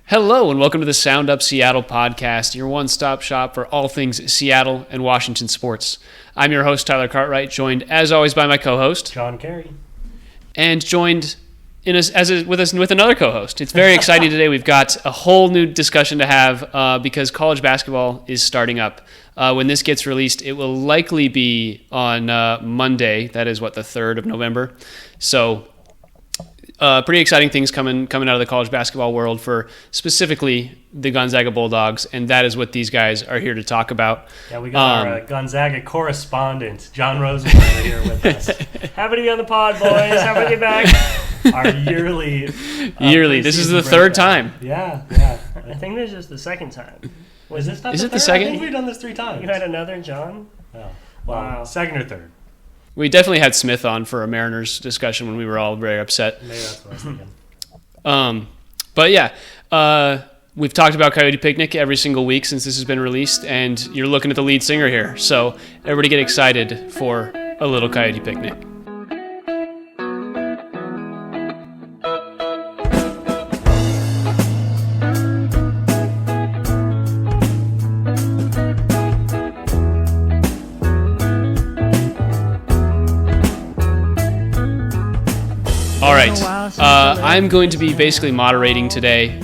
Hello and welcome to the Sound Up Seattle podcast, your one-stop shop for all things Seattle and Washington sports. I'm your host, Tyler Cartwright, joined as always by my co-host, John Carey, and joined with another co-host. It's very exciting today. We've got a whole new discussion to have because college basketball is starting up. When this gets released, it will likely be on Monday. That is, the 3rd of November. So pretty exciting things coming out of the college basketball world for specifically the Gonzaga Bulldogs, and that is what these guys are here to talk about. Yeah, we got our Gonzaga correspondent, John Rosenberger, here with us. Happy to be on the pod, boys. Happy to be back. Our yearly. This is the third time. Yeah. I think this is the second time. Is it the third? second? I think we've done this 3 times. You had another, John? Oh, well, Wow. Second or third. We definitely had Smith on for a Mariners discussion when we were all very upset. Maybe that's what I was thinking. But yeah, we've talked about Coyote Picnic every single week since this has been released, and you're looking at the lead singer here. So everybody get excited for a little Coyote Picnic. All right, I'm going to be basically moderating today.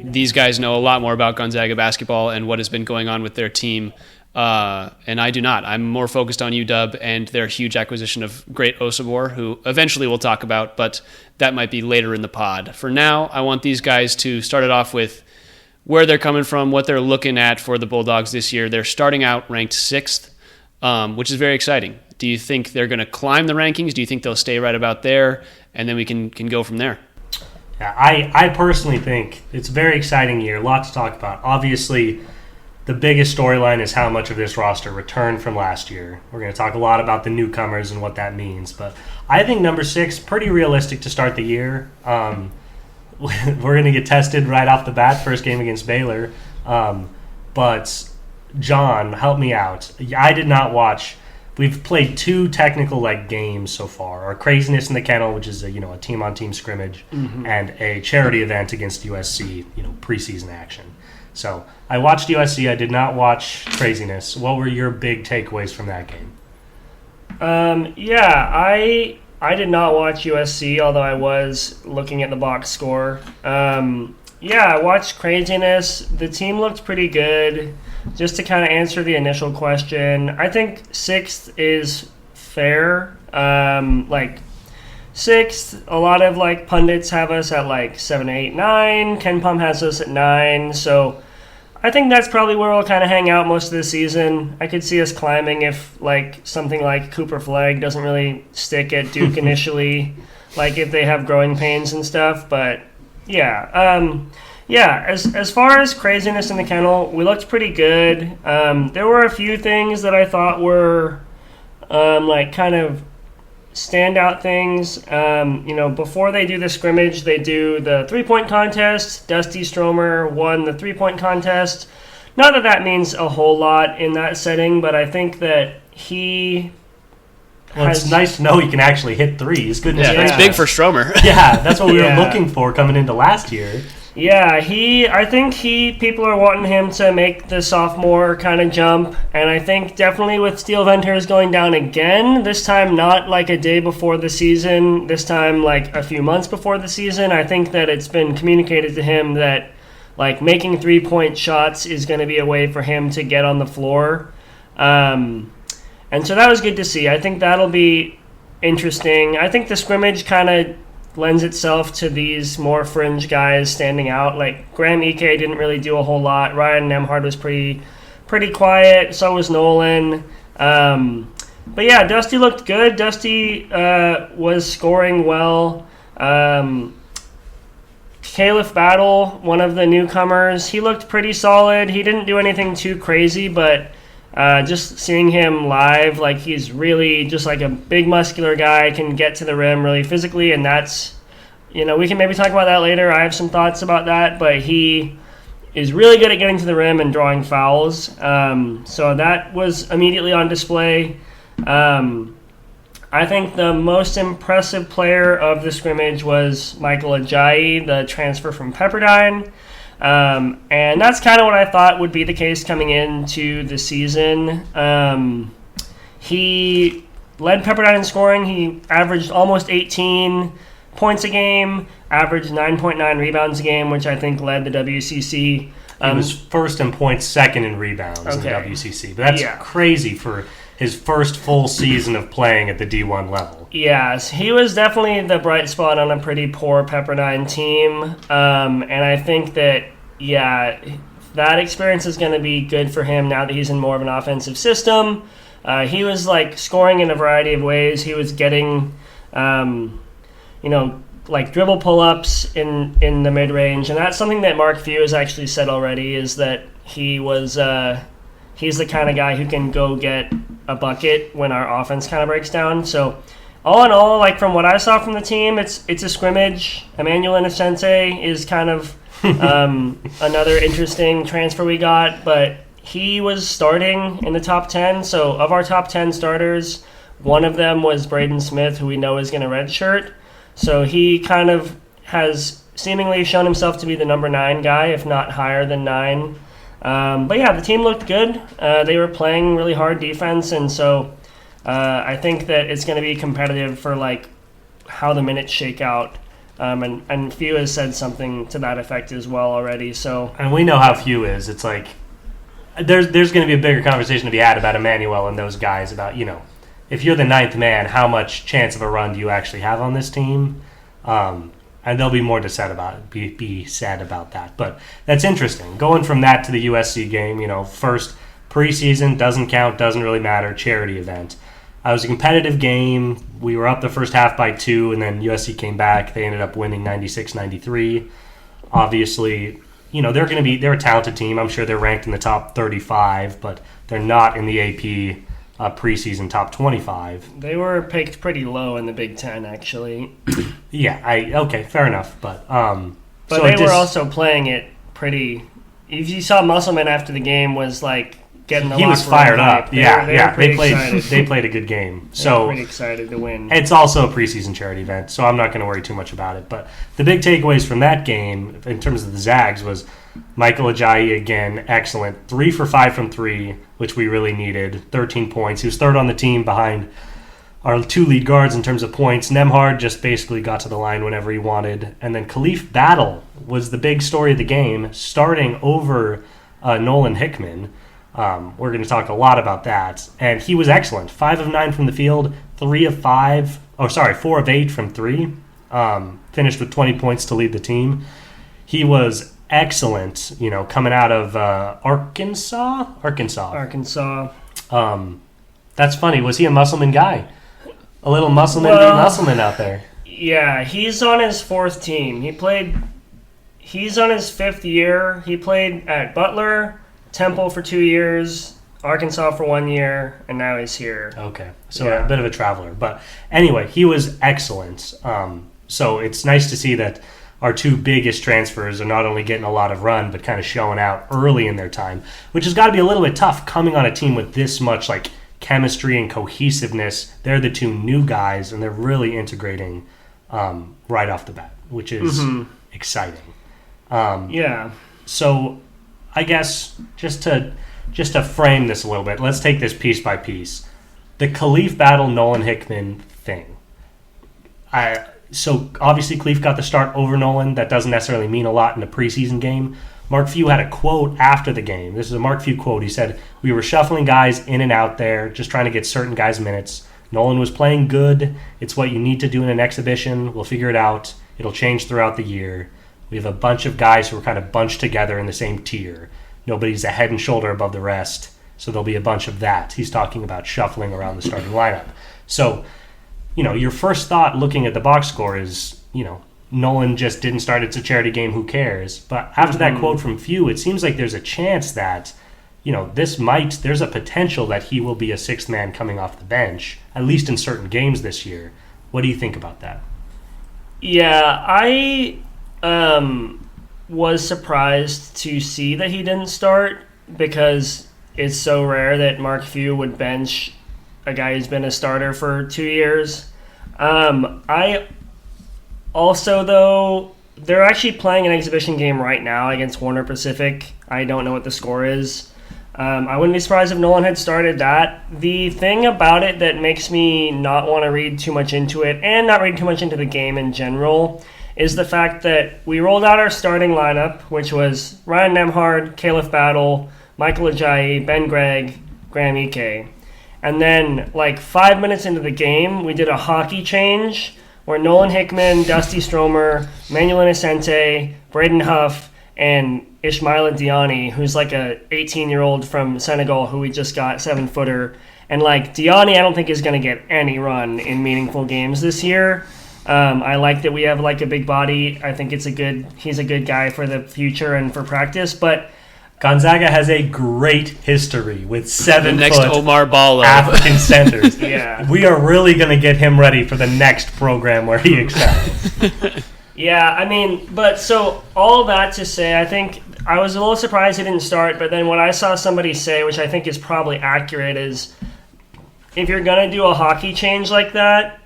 These guys know a lot more about Gonzaga basketball and what has been going on with their team, and I do not. I'm more focused on UW and their huge acquisition of Great Osabor, who eventually we'll talk about, but that might be later in the pod. For now, I want these guys to start it off with where they're coming from, what they're looking at for the Bulldogs this year. They're starting out ranked 6th, which is very exciting. Do you think they're going to climb the rankings? Do you think they'll stay right about there? And then we can go from there. Yeah, I personally think it's a very exciting year. A lot to talk about. Obviously, the biggest storyline is how much of this roster returned from last year. We're going to talk a lot about the newcomers and what that means. But I think number 6, pretty realistic to start the year. We're going to get tested right off the bat, first game against Baylor. But, John, help me out. I did not watch. We've played 2 technical games so far. Our Craziness in the Kennel, which is a team-on-team scrimmage, and a charity event against USC, preseason action. So I watched USC. I did not watch Craziness. What were your big takeaways from that game? I did not watch USC, although I was looking at the box score. I watched Craziness. The team looked pretty good. Just to kind of answer the initial question, I think 6th is fair. 6th, a lot of pundits have us at 7, 8, 9. Ken Pum has us at 9. So I think that's probably where we'll kind of hang out most of the season. I could see us climbing if something like Cooper Flagg doesn't really stick at Duke initially, if they have growing pains and stuff. But as far as Craziness in the Kennel, we looked pretty good. There were a few things that I thought were kind of standout things. Before they do the scrimmage, they do the 3-point contest. Dusty Stromer won the 3-point contest. Not that means a whole lot in that setting, but I think that he... it's nice to know he can actually hit threes. Goodness gracious. That's big for Stromer. Yeah, that's what we were looking for coming into last year. Yeah, I think people are wanting him to make the sophomore kind of jump, and I think definitely with Steel Venters going down again, this time not a day before the season, this time a few months before the season, I think that it's been communicated to him that making 3-point shots is going to be a way for him to get on the floor. And so that was good to see. I think that'll be interesting. I think the scrimmage kind of lends itself to these more fringe guys standing out. Graham Ike didn't really do a whole lot. Ryan Nemhard was pretty quiet. So was Nolan. But yeah, Dusty looked good. Dusty was scoring well. Caliph Battle, one of the newcomers, he looked pretty solid. He didn't do anything too crazy, but just seeing him live, he's really just a big muscular guy, can get to the rim really physically, and that's, we can maybe talk about that later. I have some thoughts about that, but he is really good at getting to the rim and drawing fouls. So that was immediately on display. I think the most impressive player of the scrimmage was Michael Ajayi, the transfer from Pepperdine. And that's kind of what I thought would be the case coming into the season. He led Pepperdine in scoring. He averaged almost 18 points a game, averaged 9.9 rebounds a game, which I think led the WCC. He was first in points, second in rebounds in the WCC. But that's crazy for his first full season of playing at the D1 level. Yes, he was definitely the bright spot on a pretty poor Pepperdine team. And I think that, that experience is going to be good for him now that he's in more of an offensive system. He was scoring in a variety of ways. He was getting, dribble pull-ups in the mid-range. And that's something that Mark Few has actually said already, is that he was he's the kind of guy who can go get a bucket when our offense kind of breaks down. So all in all, from what I saw from the team, it's a scrimmage. Emmanuel Innocente is kind of another interesting transfer we got, but he was starting in the top 10. So of our top 10 starters, one of them was Braden Smith, who we know is going to redshirt. So he kind of has seemingly shown himself to be the number 9 guy, if not higher than 9. The team looked good. They were playing really hard defense, and so I think that it's going to be competitive for how the minutes shake out. And Few has said something to that effect as well already. So, and we know how Few is. It's there's going to be a bigger conversation to be had about Emmanuel and those guys about, if you're the 9th man, how much chance of a run do you actually have on this team? And there'll be more to said about it, be said about that. But that's interesting. Going from that to the USC game, first preseason, doesn't count, doesn't really matter, charity event. It was a competitive game. We were up the first half by 2, and then USC came back. They ended up winning 96-93. Obviously, they're a talented team. I'm sure they're ranked in the top 35, but they're not in the AP preseason top 25. They were picked pretty low in the Big Ten, actually. Okay, fair enough. But so they were also playing it pretty. If you saw Musselman after the game, was getting the he was fired up. They played played a good game. So pretty excited to win. It's also a preseason charity event, so I'm not going to worry too much about it. But the big takeaways from that game, in terms of the Zags, was Michael Ajayi again, excellent, 3 for 5 from 3, which we really needed. 13 points. He was third on the team behind our 2 lead guards in terms of points. Nemhard just basically got to the line whenever he wanted, and then Khalif Battle was the big story of the game, starting over Nolan Hickman. We're going to talk a lot about that. And he was excellent. 5 of 9 from the field, 4 of 8 from 3. Finished with 20 points to lead the team. He was excellent, coming out of Arkansas. That's funny. Was he a Musselman guy? A little Musselman out there. Yeah, he's on his 4th team. He's on his 5th year. He played at Butler, Temple for 2 years, Arkansas for 1 year, and now he's here. Okay, so a bit of a traveler. But anyway, he was excellent. So it's nice to see that our 2 biggest transfers are not only getting a lot of run, but kind of showing out early in their time, which has got to be a little bit tough coming on a team with this much chemistry and cohesiveness. They're the 2 new guys, and they're really integrating right off the bat, which is exciting. So I guess just to frame this a little bit, let's take this piece by piece. The Khalif Battle Nolan Hickman thing. So obviously Khalif got the start over Nolan. That doesn't necessarily mean a lot in a preseason game. Mark Few had a quote after the game. This is a Mark Few quote. He said, "We were shuffling guys in and out there, just trying to get certain guys minutes. Nolan was playing good. It's what you need to do in an exhibition. We'll figure it out. It'll change throughout the year. We have a bunch of guys who are kind of bunched together in the same tier. Nobody's a head and shoulder above the rest, so there'll be a bunch of that." He's talking about shuffling around the starting lineup. So, your first thought looking at the box score is, Nolan just didn't start. It's a charity game. Who cares? But after that quote from Few, it seems like there's a chance that, there's a potential that he will be a 6th man coming off the bench, at least in certain games this year. What do you think about that? Yeah, I was surprised to see that he didn't start, because it's so rare that Mark Few would bench a guy who's been a starter for 2 years. I also, though, they're actually playing an exhibition game right now against Warner Pacific. I don't know what the score is. I wouldn't be surprised if Nolan had started that. The thing about it that makes me not want to read too much into it, and not read too much into the game in general, is the fact that we rolled out our starting lineup, which was Ryan Nemhard, Caleb Battle, Michael Ajayi, Ben Gregg, Graham Ike. And then, 5 minutes into the game, we did a hockey change where Nolan Hickman, Dusty Stromer, Manuel Innocente, Braden Huff, and Ismaila Diani, who's a 18-year-old from Senegal who we just got, 7-footer. And Diani, I don't think is going to get any run in meaningful games this year. I like that we have a big body. I think he's a good guy for the future and for practice. But Gonzaga has a great history with 7-foot the next Omar Balo African centers. Yeah, we are really going to get him ready for the next program where he excels. Yeah, but so all that to say, I think I was a little surprised he didn't start, but then what I saw somebody say, which I think is probably accurate, is if you're going to do a hockey change like that,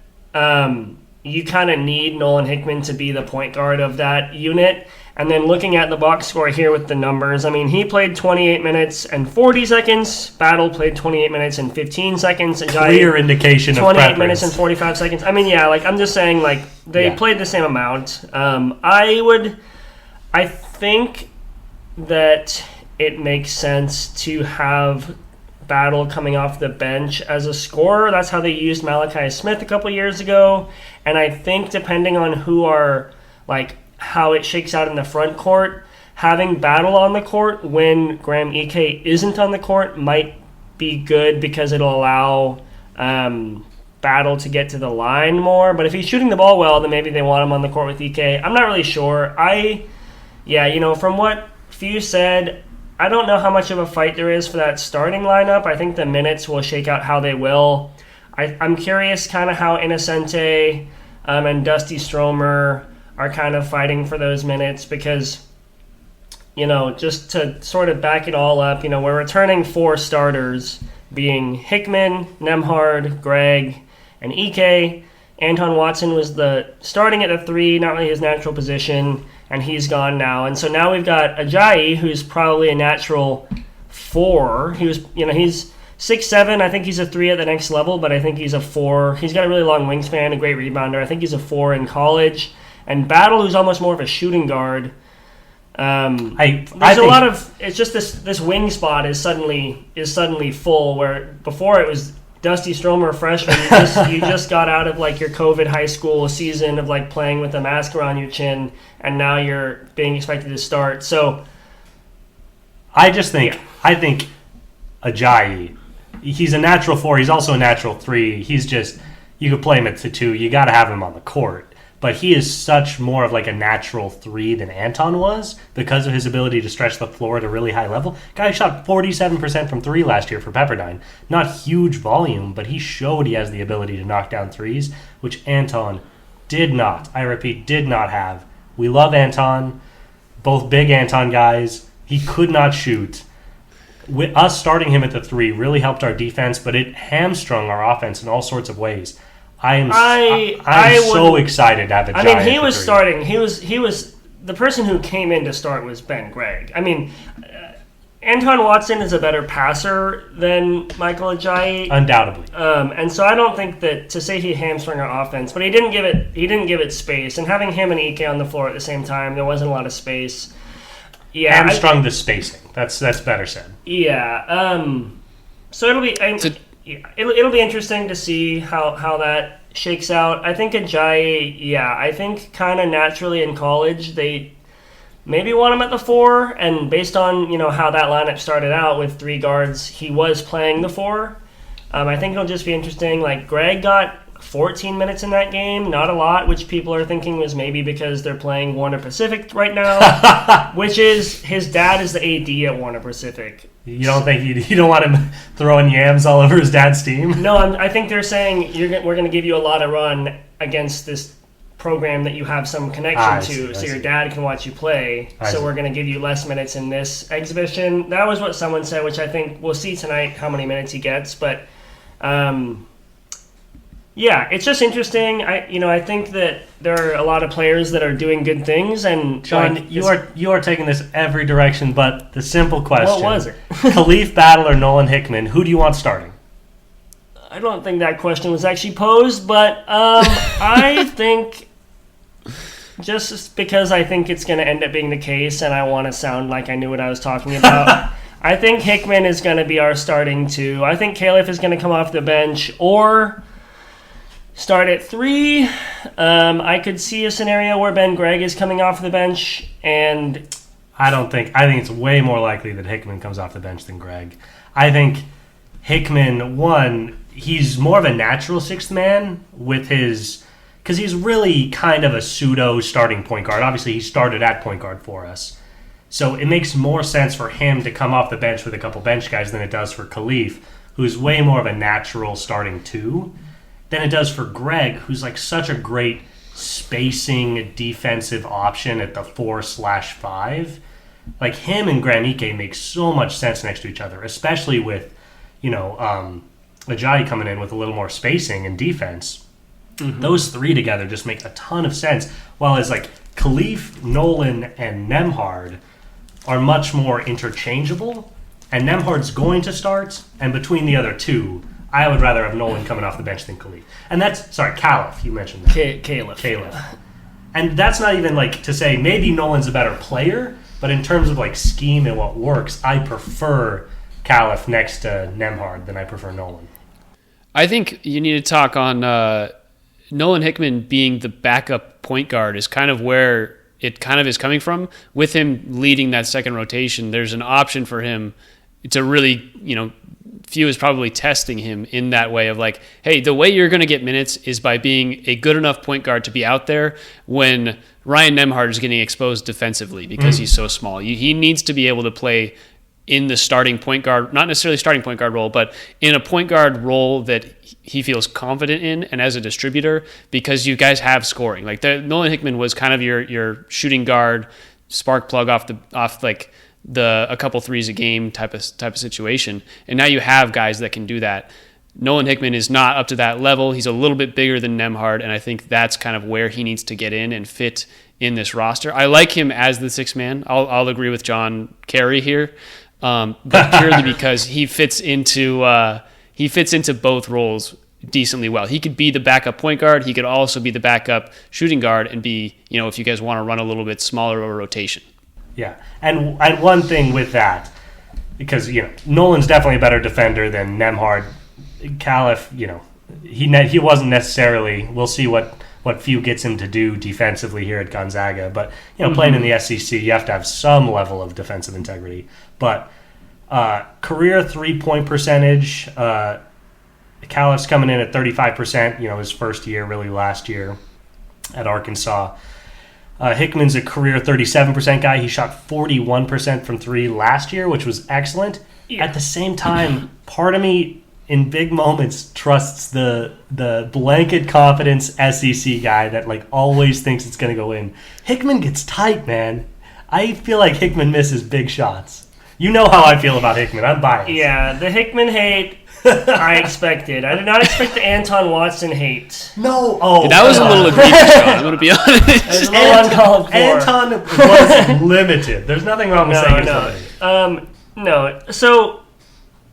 you kind of need Nolan Hickman to be the point guard of that unit. And then looking at the box score here with the numbers, he played 28 minutes and 40 seconds. Battle played 28 minutes and 15 seconds. Clear indication of 28 minutes and 45 seconds. I'm just saying, they played the same amount. I think that it makes sense to have Battle coming off the bench as a scorer. That's how they used Malachi Smith a couple years ago. And I think depending on who are, how it shakes out in the front court, having Battle on the court when Graham Ike isn't on the court might be good because it'll allow Battle to get to the line more. But if he's shooting the ball well, then maybe they want him on the court with Ike. I'm not really sure. From what Few said, I don't know how much of a fight there is for that starting lineup. I think the minutes will shake out how they will. I'm curious kind of how Innocente and Dusty Stromer are kind of fighting for those minutes because, just to sort of back it all up, we're returning 4 starters, being Hickman, Nemhard, Gregg, and Ike. Anton Watson was starting at the 3, not really his natural position, and he's gone now. And so now we've got Ajayi, who's probably a natural 4. He's 6'7". I think he's a 3 at the next level, but I think he's a 4. He's got a really long wingspan, a great rebounder. I think he's a 4 in college. And Battle, who's almost more of a shooting guard. It's just this wing spot is suddenly full, where before it was Dusty Stromer, freshman. You just got out of your COVID high school season of playing with a mask around your chin, and now you're being expected to start. So I think Ajayi, he's a natural 4. He's also a natural 3. He's just, you could play him at the 2. You got to have him on the court. But he is such more of a natural 3 than Anton was because of his ability to stretch the floor at a really high level. Guy shot 47% from 3 last year for Pepperdine. Not huge volume, but he showed he has the ability to knock down threes, which Anton did not, I repeat, did not have. We love Anton, both big Anton guys. He could not shoot. With us starting him at the 3 really helped our defense, but it hamstrung our offense in all sorts of ways. I'm so excited to have a giant. He was starting. He was the person who came in to start was Ben Gregg. Anton Watson is a better passer than Michael Ajayi, undoubtedly. And so I don't think that to say he hamstrung our offense, but he didn't give it space. And having him and Ike on the floor at the same time, there wasn't a lot of space. Yeah, hamstrung the spacing. That's better said. Yeah. So it'll be. It'll be interesting to see how that shakes out. I think Ajayi, I think kind of naturally in college they maybe want him at the 4, and based on how that lineup started out with 3 guards, he was playing the 4. I think it'll just be interesting. Gregg got 14 minutes in that game, not a lot, which people are thinking was maybe because they're playing Warner Pacific right now, which is his dad is the AD at Warner Pacific. You don't think you don't want him throwing yams all over his dad's team? No, I think they're saying we're going to give you a lot of run against this program that you have some connection to, so your dad can watch you play. So we're going to give you less minutes in this exhibition. That was what someone said, which I think we'll see tonight how many minutes he gets. But Yeah, it's just interesting. I think that there are a lot of players that are doing good things, and John, you are taking this every direction. But the simple question: what was it? Khalif Battle or Nolan Hickman? Who do you want starting? I don't think that question was actually posed, but I think just because I think it's going to end up being the case, and I want to sound like I knew what I was talking about. I think Hickman is going to be our starting 2. I think Caliph is going to come off the bench or start at 3. I could see a scenario where Ben Gregg is coming off the bench, and I think it's way more likely that Hickman comes off the bench than Gregg. I think Hickman, he's more of a natural sixth man because he's really kind of a pseudo starting point guard. Obviously, he started at point guard for us. So it makes more sense for him to come off the bench with a couple bench guys than it does for Khalif, who's way more of a natural starting 2, than it does for Gregg, who's like such a great spacing defensive option at the 4/5. Like him and Graham Ike make so much sense next to each other, especially with, Ajayi coming in with a little more spacing and defense. Mm-hmm. Those 3 together just make a ton of sense. While as like Khalif, Nolan, and Nembhard are much more interchangeable, and Nembhard's going to start, and between the other 2, I would rather have Nolan coming off the bench than Khalif. And Caliph, you mentioned that. Caliph. Yeah. And that's not even like to say maybe Nolan's a better player, but in terms of like scheme and what works, I prefer Caliph next to Nembhard than I prefer Nolan. I think you need to talk on Nolan Hickman being the backup point guard is kind of where it kind of is coming from. With him leading that second rotation, there's an option for him to really, Few is probably testing him in that way of like, hey, the way you're going to get minutes is by being a good enough point guard to be out there when Ryan Nembhard is getting exposed defensively because he's so small. He needs to be able to play in the starting point guard, not necessarily starting point guard role, but in a point guard role that he feels confident in and as a distributor, because you guys have scoring. Like Nolan Hickman was kind of your shooting guard, spark plug off a couple threes a game type of situation. And now you have guys that can do that. Nolan Hickman is not up to that level. He's a little bit bigger than Nembhard, and I think that's kind of where he needs to get in and fit in this roster. I like him as the sixth man. I'll agree with John Carey here, but purely because he fits into both roles decently well. He could be the backup point guard. He could also be the backup shooting guard and be, if you guys want to run a little bit smaller of a rotation. Yeah, and one thing with that, because Nolan's definitely a better defender than Nembhard. Caliph, he wasn't necessarily. We'll see what Few gets him to do defensively here at Gonzaga, but playing in the SEC, you have to have some level of defensive integrity. But career 3-point percentage, Caliph's coming in at 35%. His first year, really last year at Arkansas. Hickman's a career 37% guy. He shot 41% from 3 last year, which was excellent. Yeah. At the same time, part of me in big moments trusts the blanket confidence SEC guy that always thinks it's going to go in. Hickman gets tight, man. I feel like Hickman misses big shots. You know how I feel about Hickman. I'm biased. Yeah, the Hickman hate I expected. I did not expect the Anton Watson hate. No. That was a little egregious, John. I'm going to be honest. It was a little uncalled for. Anton was limited. There's nothing wrong with saying something. No. So,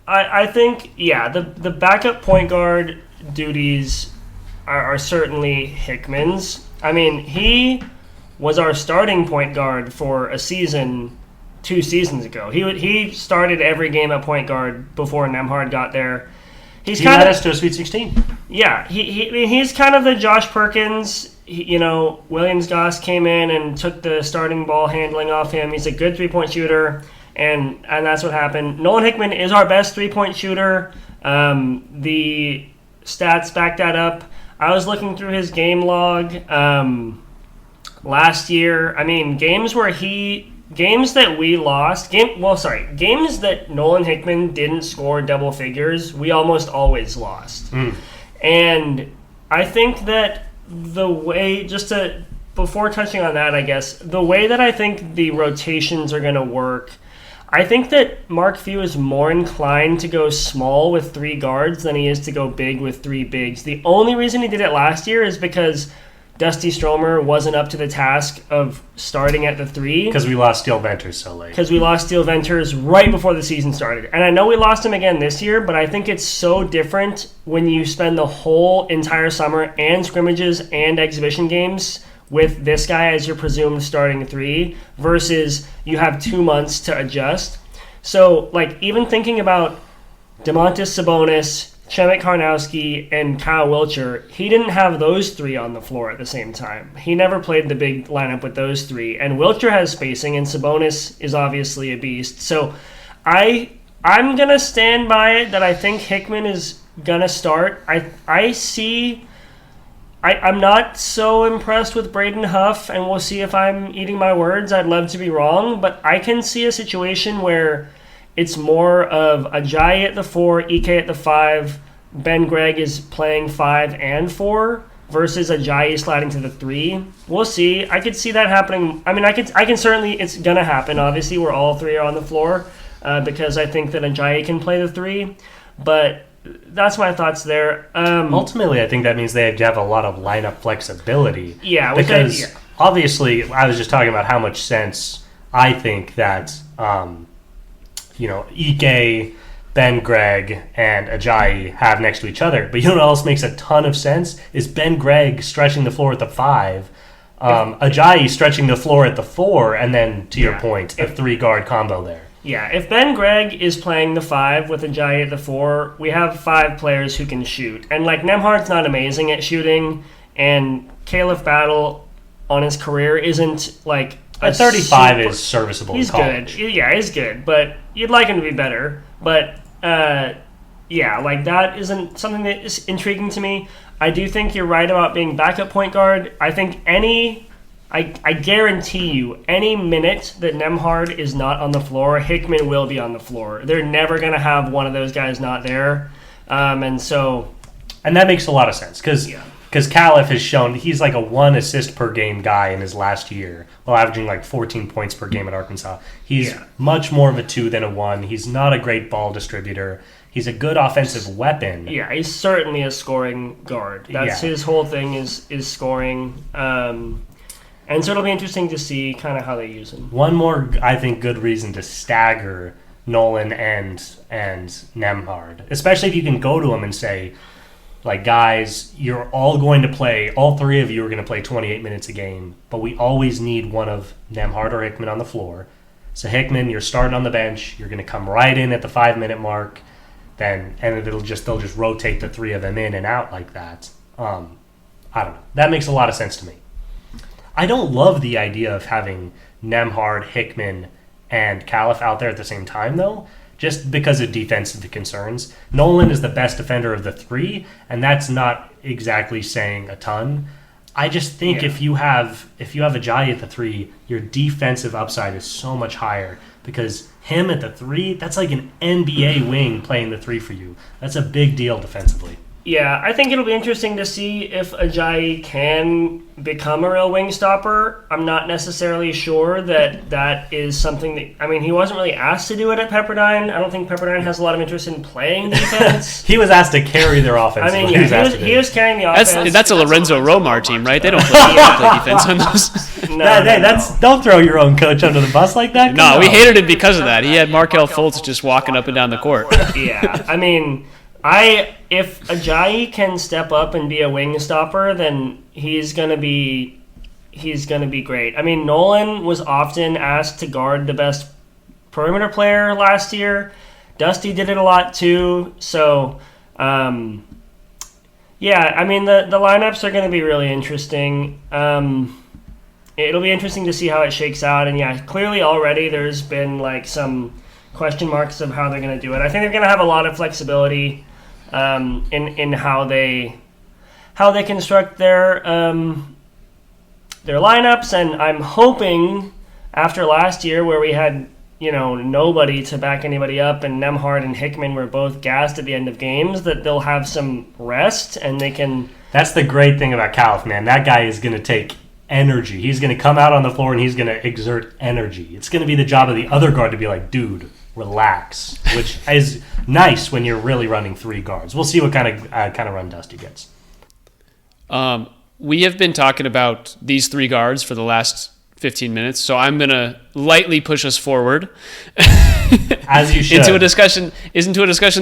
I think, the backup point guard duties are certainly Hickman's. I mean, he was our starting point guard for a season 2 seasons ago. He started every game at point guard before Nembhard got there. He led us to a Sweet 16. Yeah, he's kind of the Josh Perkins. Williams Goss came in and took the starting ball handling off him. He's a good 3-point shooter, and that's what happened. Nolan Hickman is our best 3-point shooter. The stats back that up. I was looking through his game log last year. I mean, games that we lost, games that Nolan Hickman didn't score double figures, we almost always lost. And I think that before touching on that, I guess, the way that I think the rotations are going to work, I think that Mark Few is more inclined to go small with 3 guards than he is to go big with 3 bigs. The only reason he did it last year is because Dusty Stromer wasn't up to the task of starting at the 3. Because we lost Steele Venters so late. Because we lost Steele Venters right before the season started. And I know we lost him again this year, but I think it's so different when you spend the whole entire summer and scrimmages and exhibition games with this guy as your presumed starting 3 versus you have 2 months to adjust. So, like, even thinking about Domantas Sabonis, Przemek Karnowski, and Kyle Wiltshire, he didn't have those 3 on the floor at the same time. He never played the big lineup with those 3. And Wiltshire has spacing, and Sabonis is obviously a beast. So I'm going to stand by it that I think Hickman is going to start. I'm not so impressed with Braden Huff, and we'll see if I'm eating my words. I'd love to be wrong, but I can see a situation where it's more of Ajayi at the 4, Ike at the 5, Ben Gregg is playing 5 and 4 versus Ajayi sliding to the 3. We'll see. I could see that happening. I mean, I can certainly, it's going to happen, obviously, where all 3 are on the floor because I think that Ajayi can play the 3, but that's my thoughts there. Ultimately, I think that means they have to have a lot of lineup flexibility. Yeah. Because obviously, I was just talking about how much sense I think that Ike, Ben Gregg, and Ajayi have next to each other. But you know what else makes a ton of sense? Is Ben Gregg stretching the floor at the 5, Ajayi stretching the floor at the 4, and then, to your point, a 3-guard combo there. Yeah, if Ben Gregg is playing the 5 with Ajayi at the 4, we have 5 players who can shoot. And, like, Nembhard's not amazing at shooting, and Caleb Battle on his career isn't, like, a 35 is serviceable. He's good. Yeah, he's good, but you'd like him to be better. But like that isn't something that is intriguing to me. I do think you're right about being backup point guard. I think I guarantee you, any minute that Nembhard is not on the floor, Hickman will be on the floor. They're never going to have one of those guys not there, and that makes a lot of sense because Caliph has shown he's like a 1 assist per game guy in his last year, while averaging like 14 points per game at Arkansas. He's much more of a 2 than a 1. He's not a great ball distributor. He's a good offensive weapon. Yeah, he's certainly a scoring guard. That's his whole thing is scoring. And so it'll be interesting to see kind of how they use him. One more, I think, good reason to stagger Nolan and Nembhard, especially if you can go to him and say, like, guys, you're all going to play, all 3 of you are going to play 28 minutes a game, but we always need one of Nembhard or Hickman on the floor. So Hickman, you're starting on the bench, you're going to come right in at the 5-minute mark, and they'll just rotate the 3 of them in and out like that. I don't know. That makes a lot of sense to me. I don't love the idea of having Nembhard, Hickman, and Caliph out there at the same time, though, just because of defensive concerns. Nolan is the best defender of the 3, and that's not exactly saying a ton. I just think if you have Ajayi at the 3, your defensive upside is so much higher because him at the 3, that's like an NBA wing playing the 3 for you. That's a big deal defensively. Yeah, I think it'll be interesting to see if Ajayi can become a real wing stopper. I'm not necessarily sure that is something that... I mean, he wasn't really asked to do it at Pepperdine. I don't think Pepperdine has a lot defense in playing defense. He was asked to carry their offense. I mean, he was carrying the offense. That's a Lorenzo Romar team, right? They don't play defense on those. No. Don't throw your own coach under the bus like that. No, we hated him because of that. He had Markelle Fultz just walking up and down the court. Yeah, I mean... If Ajayi can step up and be a wing stopper, then he's gonna be great. I mean, Nolan was often asked to guard the best perimeter player last year. Dusty did it a lot too. So, I mean, the lineups are gonna be really interesting. It'll be interesting to see how it shakes out. And clearly already there's been like some question marks of how they're gonna do it. I think they're gonna have a lot of flexibility. In how they construct their lineups, and I'm hoping after last year where we had nobody to back anybody up, and Nembhard and Hickman were both gassed at the end of games, that they'll have some rest and they can. That's the great thing about Caliph, man. That guy is going to take energy. He's going to come out on the floor and he's going to exert energy. It's going to be the job of the other guard to be like, dude, relax, which is nice when you're really running 3 guards. We'll see what kind of run Dusty gets. We have been talking about these 3 guards for the last 15 minutes, so I'm going to lightly push us forward as you should into a discussion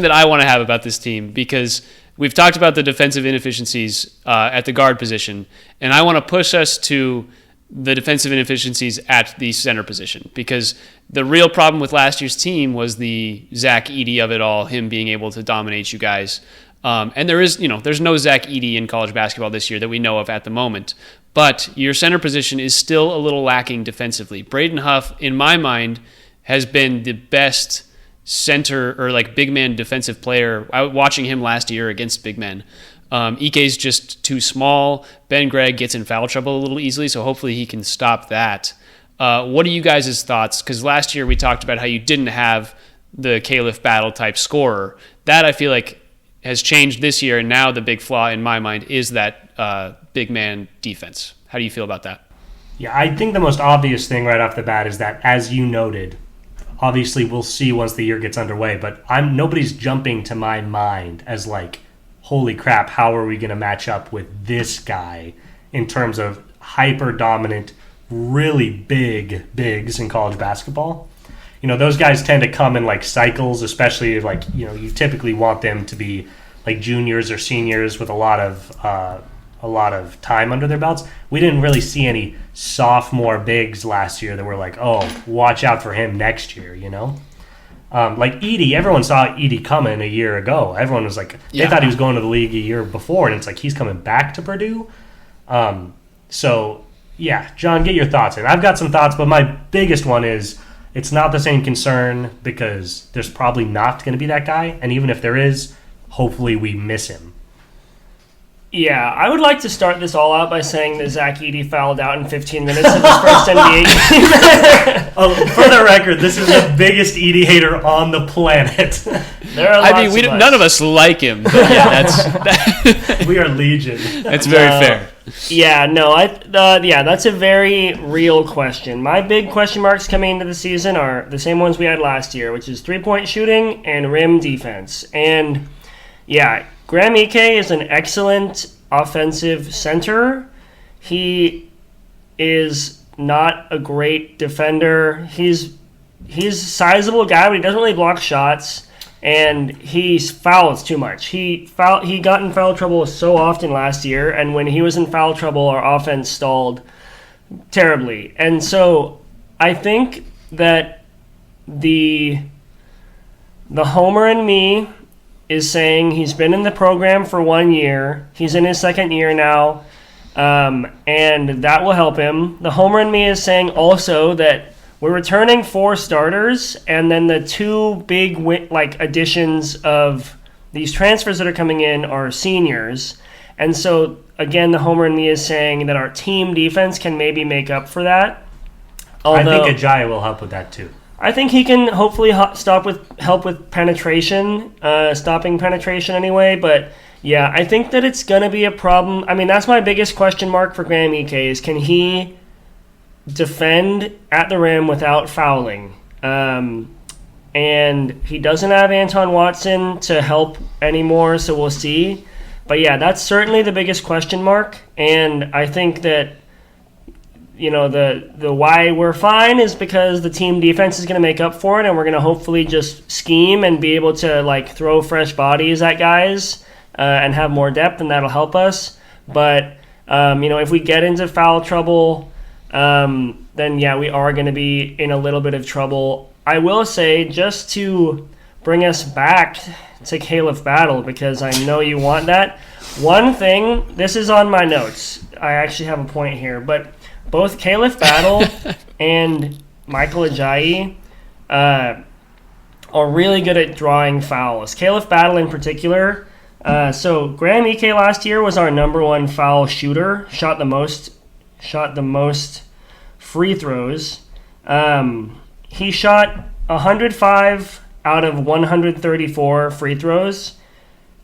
that I want to have about this team, because we've talked about the defensive inefficiencies at the guard position, and I want to push us to the defensive inefficiencies at the center position, because the real problem with last year's team was the Zach Edey of it all, him being able to dominate you guys. And there's no Zach Edey in college basketball this year that we know of at the moment. But your center position is still a little lacking defensively. Braden Huff, in my mind, has been the best center or like big man defensive player. Watching him last year against big men. Ike's just too small. Ben Gregg gets in foul trouble a little easily, so hopefully he can stop that. What are you guys' thoughts? Because last year we talked about how you didn't have the Caliph Battle type scorer. That I feel like has changed this year, and now the big flaw in my mind is that big man defense. How do you feel about that? Yeah, I think the most obvious thing right off the bat is that, as you noted, obviously we'll see once the year gets underway, but nobody's jumping to my mind as like, holy crap, how are we going to match up with this guy in terms of hyper dominant, really big bigs in college basketball? You know, those guys tend to come in like cycles, especially like, you know, you typically want them to be like juniors or seniors with a lot of time under their belts. We didn't really see any sophomore bigs last year that were like, oh, watch out for him next year, you know? Like Edey, everyone saw Edey coming a year ago. Everyone was like, they thought he was going to the league a year before, and it's like he's coming back to Purdue. So, yeah, John, get your thoughts in. I've got some thoughts, but my biggest one is it's not the same concern because there's probably not going to be that guy, and even if there is, hopefully we miss him. Yeah, I would like to start this all out by saying that Zach Edey fouled out in 15 minutes of his first NBA game. For the record, this is the biggest Edey hater on the planet. None of us like him. But yeah, we are legion. That's very fair. Yeah, no, that's a very real question. My big question marks coming into the season are the same ones we had last year, which is 3-point shooting and rim defense. And yeah, Graham Ike is an excellent offensive center. He is not a great defender. He's a sizable guy, but he doesn't really block shots, and he fouls too much. He got in foul trouble so often last year, and when he was in foul trouble, our offense stalled terribly. And so I think that the homer in me is saying he's been in the program for 1 year. He's in his second year now, and that will help him. The homer in me is saying also that we're returning 4 starters, and then the 2 big additions of these transfers that are coming in are seniors. And so, again, the homer in me is saying that our team defense can maybe make up for that. Although, I think Ajayi will help with that too. I think he can hopefully help with penetration, stopping penetration anyway. But yeah, I think that it's going to be a problem. I mean, that's my biggest question mark for Graham Ike is can he defend at the rim without fouling? And he doesn't have Anton Watson to help anymore, so we'll see. But yeah, that's certainly the biggest question mark. And I think that, you know, the why we're fine is because the team defense is going to make up for it, and we're going to hopefully just scheme and be able to like throw fresh bodies at guys and have more depth, and that'll help us. But you know, if we get into foul trouble, then yeah, we are going to be in a little bit of trouble. I will say, just to bring us back to Caliph Battle, because I know you want that. One thing, this is on my notes. I actually have a point here, but both Caliph Battle and Michael Ajayi are really good at drawing fouls. Caliph Battle in particular. So Graham Ike last year was our number 1 foul shooter. Shot the most free throws. He shot 105 out of 134 free throws.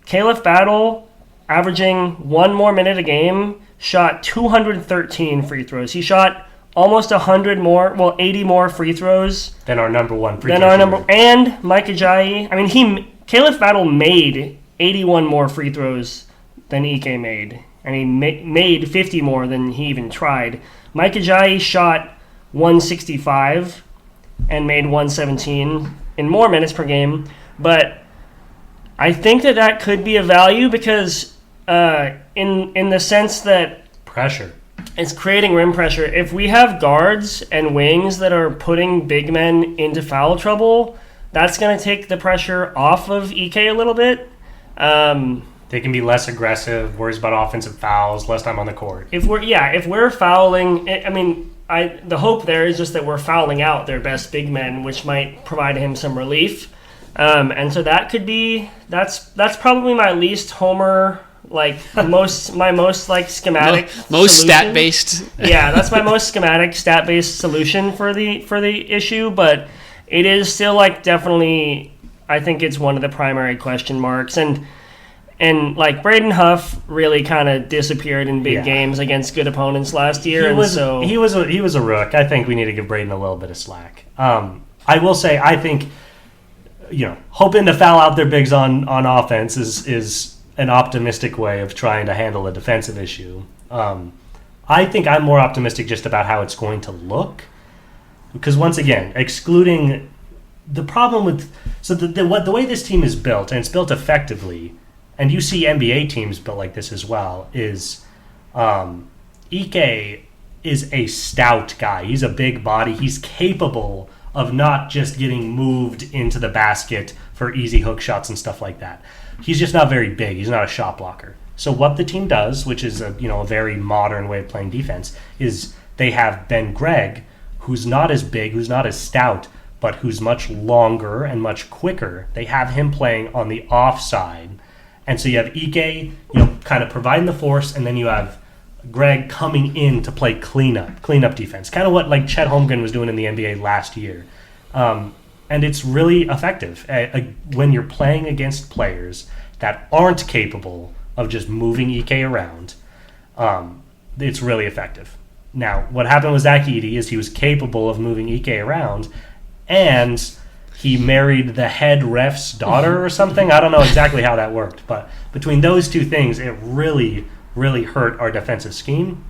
Caliph Battle, averaging 1 more minute a game, shot 213 free throws. He shot almost 100 more, 80 more free throws than our number one free throw shooter. And Mike Ajayi. I mean, Caleb Battle made 81 more free throws than Ike made, and he made 50 more than he even tried. Mike Ajayi shot 165 and made 117 in more minutes per game, but I think that could be a value because in the sense that pressure. It's creating rim pressure. If we have guards and wings that are putting big men into foul trouble, that's going to take the pressure off of Ike a little bit. They can be less aggressive, worries about offensive fouls, less time on the court. If we're fouling, I mean, the hope there is just that we're fouling out their best big men, which might provide him some relief. And so that could be that's probably my least homer. Like my most like schematic, most stat based. Yeah, that's my most schematic, stat based solution for the issue. But it is still like definitely, I think it's one of the primary question marks. And like Braden Huff really kind of disappeared in big games against good opponents last year. He was a rook. I think we need to give Braden a little bit of slack. I will say I think hoping to foul out their bigs on offense is an optimistic way of trying to handle a defensive issue. I think I'm more optimistic just about how it's going to look. Because once again, excluding the problem with... So the way this team is built, and it's built effectively, and you see NBA teams built like this as well, is Ike is a stout guy. He's a big body. He's capable of not just getting moved into the basket for easy hook shots and stuff like that. He's just not very big. He's not a shot blocker. So what the team does, which is a very modern way of playing defense, is they have Ben Gregg, who's not as big, who's not as stout, but who's much longer and much quicker. They have him playing on the offside. And so you have Ike, kind of providing the force, and then you have Gregg coming in to play cleanup defense. Kind of what like Chet Holmgren was doing in the NBA last year. And it's really effective when you're playing against players that aren't capable of just moving Ike around. It's really effective. Now, what happened with Zach Edey is he was capable of moving Ike around, and he married the head ref's daughter or something. I don't know exactly how that worked, but between those two things, it really, really hurt our defensive scheme.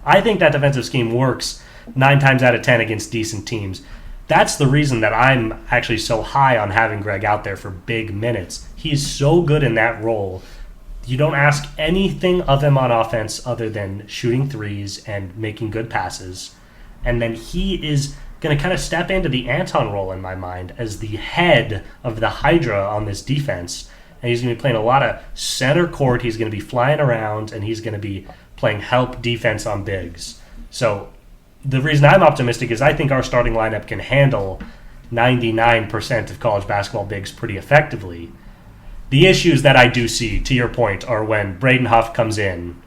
I think that defensive scheme works 9 times out of 10 against decent teams. That's the reason that I'm actually so high on having Gregg out there for big minutes. He's so good in that role. You don't ask anything of him on offense other than shooting threes and making good passes. And then he is going to kind of step into the Anton role in my mind as the head of the Hydra on this defense. And he's going to be playing a lot of center court. He's going to be flying around, and he's going to be playing help defense on bigs. So the reason I'm optimistic is I think our starting lineup can handle 99% of college basketball bigs pretty effectively. The issues that I do see, to your point, are when Braden Huff comes in.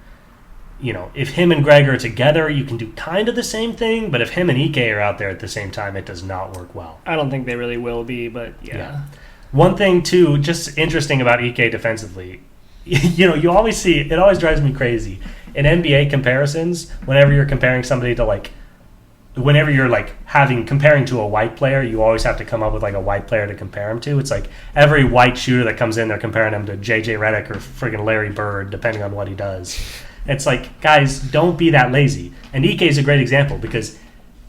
If him and Gregg are together, you can do kind of the same thing, but if him and Ike are out there at the same time, it does not work well. I don't think they really will be, but yeah. One thing, too, just interesting about Ike defensively, you always see, it always drives me crazy. In NBA comparisons, whenever you're comparing somebody to, whenever you're comparing to a white player, you always have to come up with a white player to compare him to. It's like every white shooter that comes in, they're comparing him to JJ Redick or friggin' Larry Bird, depending on what he does. It's like, guys, don't be that lazy. And Ike is a great example because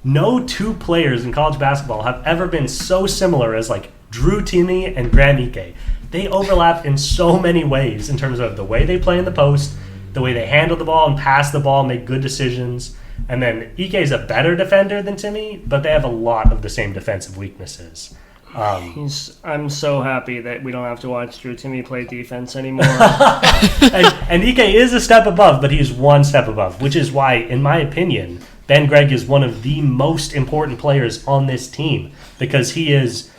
no two players in college basketball have ever been so similar as Drew Timme and Graham Ike. They overlap in so many ways in terms of the way they play in the post, the way they handle the ball and pass the ball, make good decisions. And then Ike is a better defender than Timme, but they have a lot of the same defensive weaknesses. I'm so happy that we don't have to watch Drew Timme play defense anymore. and Ike is a step above, but he's one step above, which is why, in my opinion, Ben Gregg is one of the most important players on this team because he is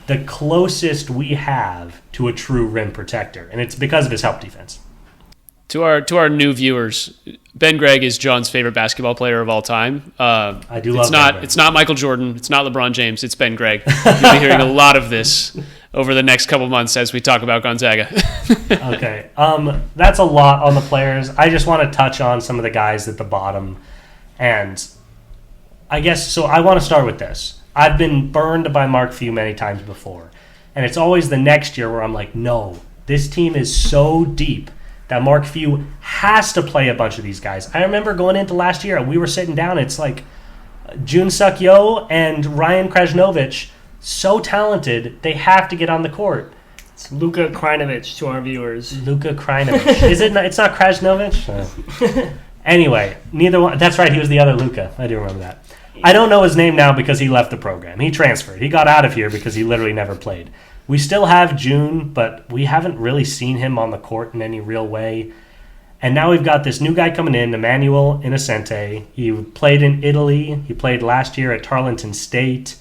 the closest we have to a true rim protector, and it's because of his help defense. To our new viewers, Ben Gregg is John's favorite basketball player of all time. I do love Ben Gregg. It's not Michael Jordan. It's not LeBron James. It's Ben Gregg. You'll be hearing a lot of this over the next couple months as we talk about Gonzaga. Okay. That's a lot on the players. I just want to touch on some of the guys at the bottom. And I guess, so I want to start with this. I've been burned by Mark Few many times before. And it's always the next year where I'm like, no, this team is so deep that Mark Few has to play a bunch of these guys. I remember going into last year, we were sitting down, it's like Jun Suk Yo and Ryan Krajnovic, so talented, they have to get on the court. It's Luka Krajnovic to our viewers. Luka Krajnovic. Is it? It's not Krajnovic? Anyway, neither one. That's right, he was the other Luka. I do remember that. I don't know his name now because he left the program. He transferred. He got out of here because he literally never played. We still have June, but we haven't really seen him on the court in any real way. And now we've got this new guy coming in, Emmanuel Innocente. He played in Italy. He played last year at Tarleton State.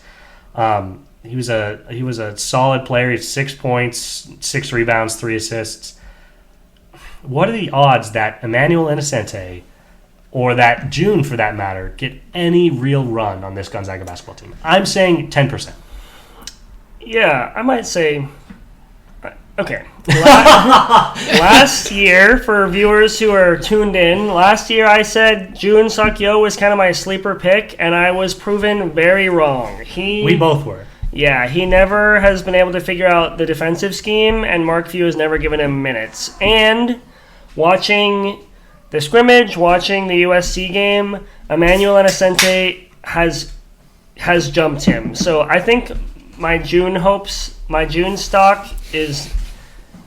He was a solid player. He's 6 points, 6 rebounds, 3 assists. What are the odds that Emmanuel Innocente, or that June for that matter, get any real run on this Gonzaga basketball team? I'm saying 10%. Yeah, I might say... Okay. Last year, for viewers who are tuned in, last year I said Jun Suk Yo was kind of my sleeper pick, and I was proven very wrong. We both were. Yeah, he never has been able to figure out the defensive scheme, and Mark Few has never given him minutes. And watching the scrimmage, watching the USC game, Emmanuel Innocente has jumped him. So I think my June stock is...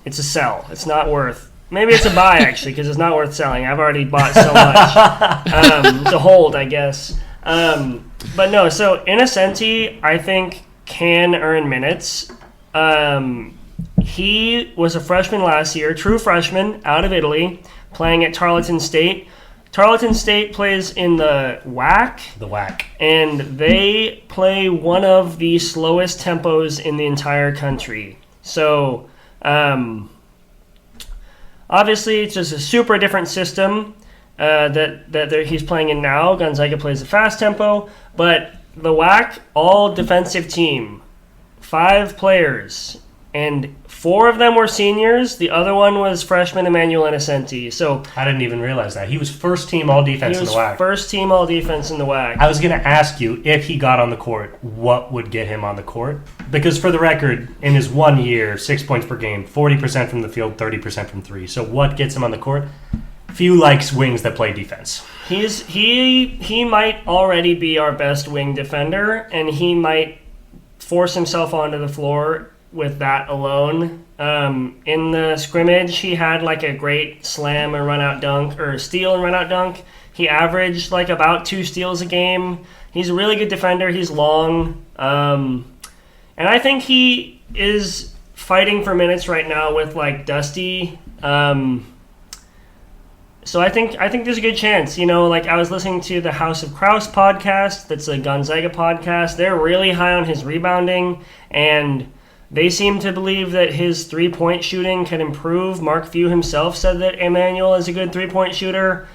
It's a sell. It's not worth... Maybe it's a buy, actually, because it's not worth selling. I've already bought so much. To hold, I guess. But no, so Innocente, I think, can earn minutes. He was a freshman last year, true freshman, out of Italy, playing at Tarleton State. Tarleton State plays in the WAC. The WAC. And they play one of the slowest tempos in the entire country. So... obviously, it's just a super different system that he's playing in now. Gonzaga plays a fast tempo, but the WAC, all defensive team, 5 players, and 4 of them were seniors. The other one was freshman Emmanuel Innocente. So I didn't even realize that. He was first team all defense in the WAC. First team all defense in the WAC. I was going to ask you, if he got on the court, what would get him on the court? Because for the record, in his 1 year, 6 points per game, 40% from the field, 30% from 3. So what gets him on the court? Few likes wings that play defense. He might already be our best wing defender, and he might force himself onto the floor with that alone. In the scrimmage, he had like a great slam and run out dunk, or steal and run out dunk. He averaged like about 2 steals a game. He's a really good defender. He's long. And I think he is fighting for minutes right now with like Dusty. So I think there's a good chance. You know, like I was listening to the House of Kraus podcast. That's a Gonzaga podcast. They're really high on his rebounding, and they seem to believe that his 3-point shooting can improve. Mark Few himself said that Emmanuel is a good 3-point shooter.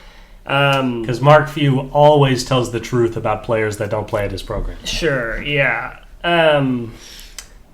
Because Mark Few always tells the truth about players that don't play at his program. Sure, yeah.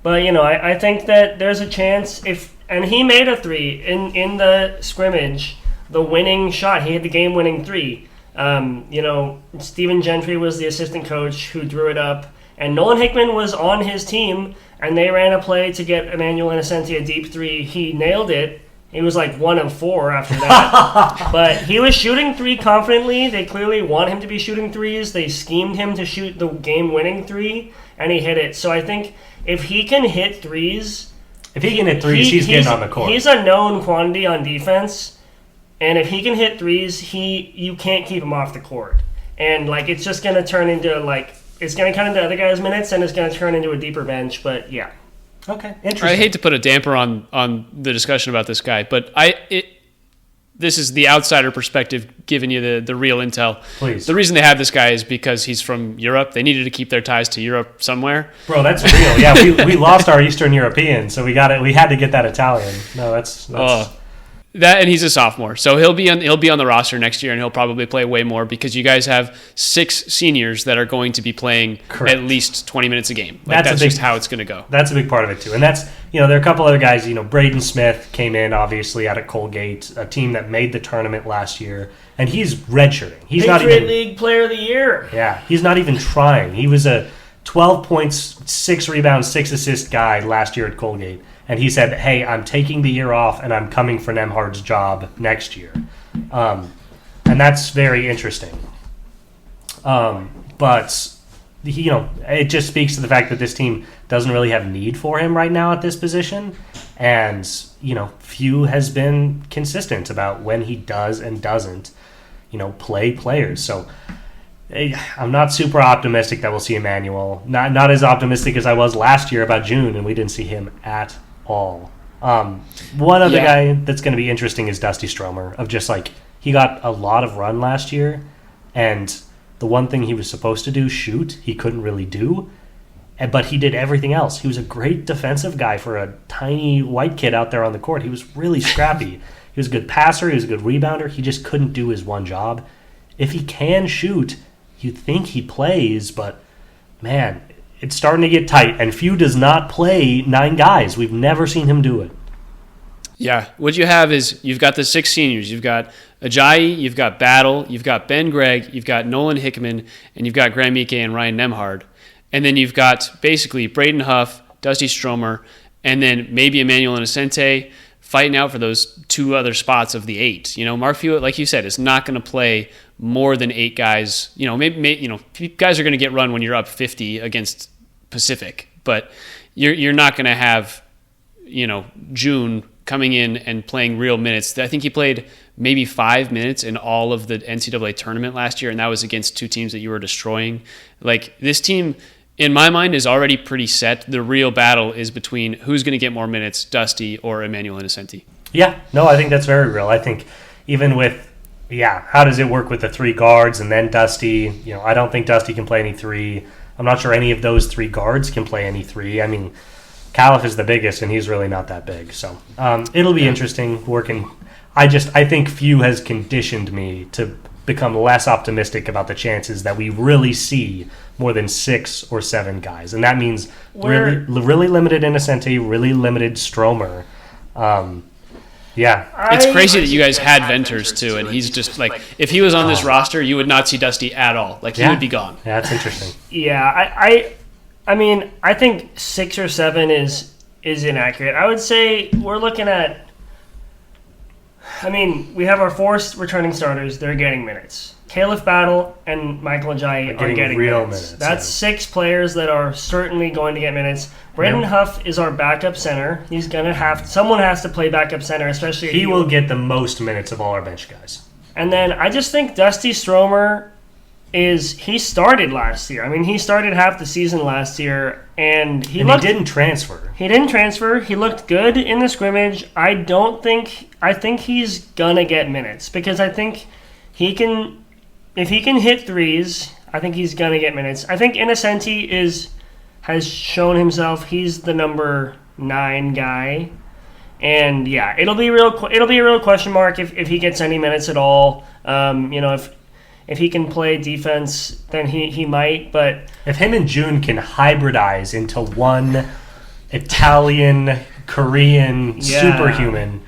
But, you know, I think that there's a chance and he made a 3 in the scrimmage, the winning shot. He hit the game-winning 3. You know, Stephen Gentry was the assistant coach who drew it up, and Nolan Hickman was on his team, and they ran a play to get Emmanuel Innocente a deep 3. He nailed it. He was like 1 of 4 after that. But he was shooting 3 confidently. They clearly want him to be shooting 3s. They schemed him to shoot the game-winning 3, and he hit it. So I think if he can hit 3s... If he can hit 3s, he's getting on the court. He's a known quantity on defense, and if he can hit 3s, you can't keep him off the court. And like it's just going to turn into like... It's going to cut into other guys' minutes, and it's going to turn into a deeper bench, but yeah. Okay, interesting. I hate to put a damper on the discussion about this guy, but this is the outsider perspective giving you the real intel. Please. The reason they have this guy is because he's from Europe. They needed to keep their ties to Europe somewhere. Bro, that's real. Yeah, we lost our Eastern European, so we had to get that Italian. No, that's that, and he's a sophomore, so he'll be on the roster next year, and he'll probably play way more because you guys have 6 seniors that are going to be playing Correct. At least 20 minutes a game. Like that's just how it's going to go. That's a big part of it too, and that's there are a couple other guys. Braden Smith came in, obviously, out of Colgate, a team that made the tournament last year, and he's redshirting. He's not even League Player of the Year. Yeah, he's not even trying. He was a 12 points, 6 rebounds, 6 assist guy last year at Colgate, and he said, "Hey, I'm taking the year off, and I'm coming for Nemhard's job next year," and that's very interesting. But it just speaks to the fact that this team doesn't really have need for him right now at this position. And, Few has been consistent about when he does and doesn't, play players. So I'm not super optimistic that we'll see Emmanuel. Not as optimistic as I was last year about June, and we didn't see him at all. One other guy that's going to be interesting is Dusty Stromer, of just he got a lot of run last year, and the one thing he was supposed to do, shoot, he couldn't really do. But he did everything else. He was a great defensive guy for a tiny white kid out there on the court. He was really scrappy. He was a good passer. He was a good rebounder. He just couldn't do his one job. If he can shoot, you'd think he plays, but, man, it's starting to get tight. And Few does not play 9 guys. We've never seen him do it. Yeah, what you have is you've got the 6 seniors. You've got Ajayi, you've got Battle, you've got Ben Gregg, you've got Nolan Hickman, and you've got Graham Ike and Ryan Nemhard. And then you've got basically Braden Huff, Dusty Stromer, and then maybe Emmanuel Innocente fighting out for those 2 other spots of the 8. Mark Few, like you said, is not going to play more than 8 guys. Maybe guys are going to get run when you're up 50 against Pacific, but you're not going to have June coming in and playing real minutes. I think he played maybe 5 minutes in all of the NCAA tournament last year, and that was against 2 teams that you were destroying. This team, in my mind, is already pretty set. The real battle is between who's going to get more minutes, Dusty or Emmanuel Innocente. Yeah, no, I think that's very real. I think even with, how does it work with the 3 guards and then Dusty? I don't think Dusty can play any 3. I'm not sure any of those 3 guards can play any 3. I mean, Caliph is the biggest, and he's really not that big. So it'll be interesting working. I think Few has conditioned me to become less optimistic about the chances that we really see more than 6 or 7 guys. And that means really limited Innocente, really limited Stromer. It's crazy that you guys had Venters too, and he's just if he was on this roster, you would not see Dusty at all. He would be gone. Yeah, that's interesting. Yeah, I mean, I think 6 or 7 is inaccurate. I would say we're looking at. We have our 4 returning starters. They're getting minutes. Caliph Battle and Michael Ajayi are getting real minutes. That's 6 players that are certainly going to get minutes. Braden Huff is our backup center. He's gonna someone has to play backup center, especially. He will get the most minutes of all our bench guys. And then I just think Dusty Stromer he started last year. He started half the season last year, and he didn't transfer. He didn't transfer. He looked good in the scrimmage. I think he's gonna get minutes because I think he can. If he can hit threes, I think he's gonna get minutes. I think Innocente has shown himself. He's the number 9 guy, and it'll be a real question mark if he gets any minutes at all. If he can play defense, then he might. But if him and June can hybridize into one Italian, Korean superhuman,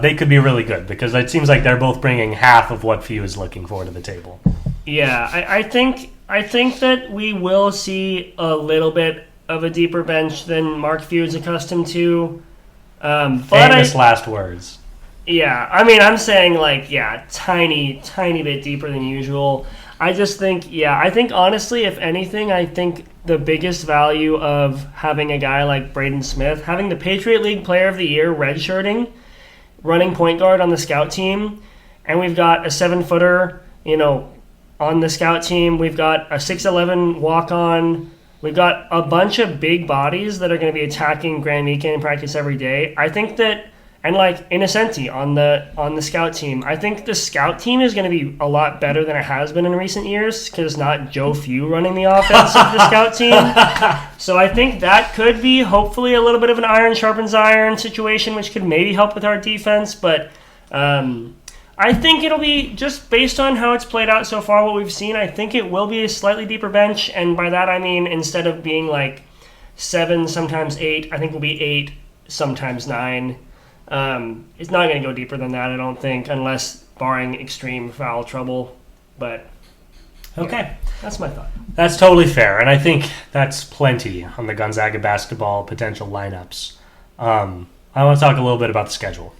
they could be really good because it seems like they're both bringing half of what Few is looking for to the table. Yeah, I think that we will see a little bit of a deeper bench than Mark Few is accustomed to. Famous last words. Yeah, I'm saying tiny bit deeper than usual. I just think, I think honestly, if anything, I think the biggest value of having a guy like Braden Smith, having the Patriot League Player of the Year redshirting, running point guard on the scout team, and we've got a 7-footer, on the scout team. We've got a 6'11" walk-on. We've got a bunch of big bodies that are going to be attacking Graham Ike in practice every day. I think that. And Innocente on the scout team. I think the scout team is going to be a lot better than it has been in recent years because not Joe Few running the offense of the scout team. So I think that could be hopefully a little bit of an iron sharpens iron situation, which could maybe help with our defense. But I think it'll be, just based on how it's played out so far, what we've seen, I think it will be a slightly deeper bench. And by that I mean instead of being 7, sometimes 8, I think we'll be 8 sometimes 9. It's not going to go deeper than that, I don't think, unless barring extreme foul trouble. But okay, that's my thought. That's totally fair, and I think that's plenty on the Gonzaga basketball potential lineups. I want to talk a little bit about the schedule.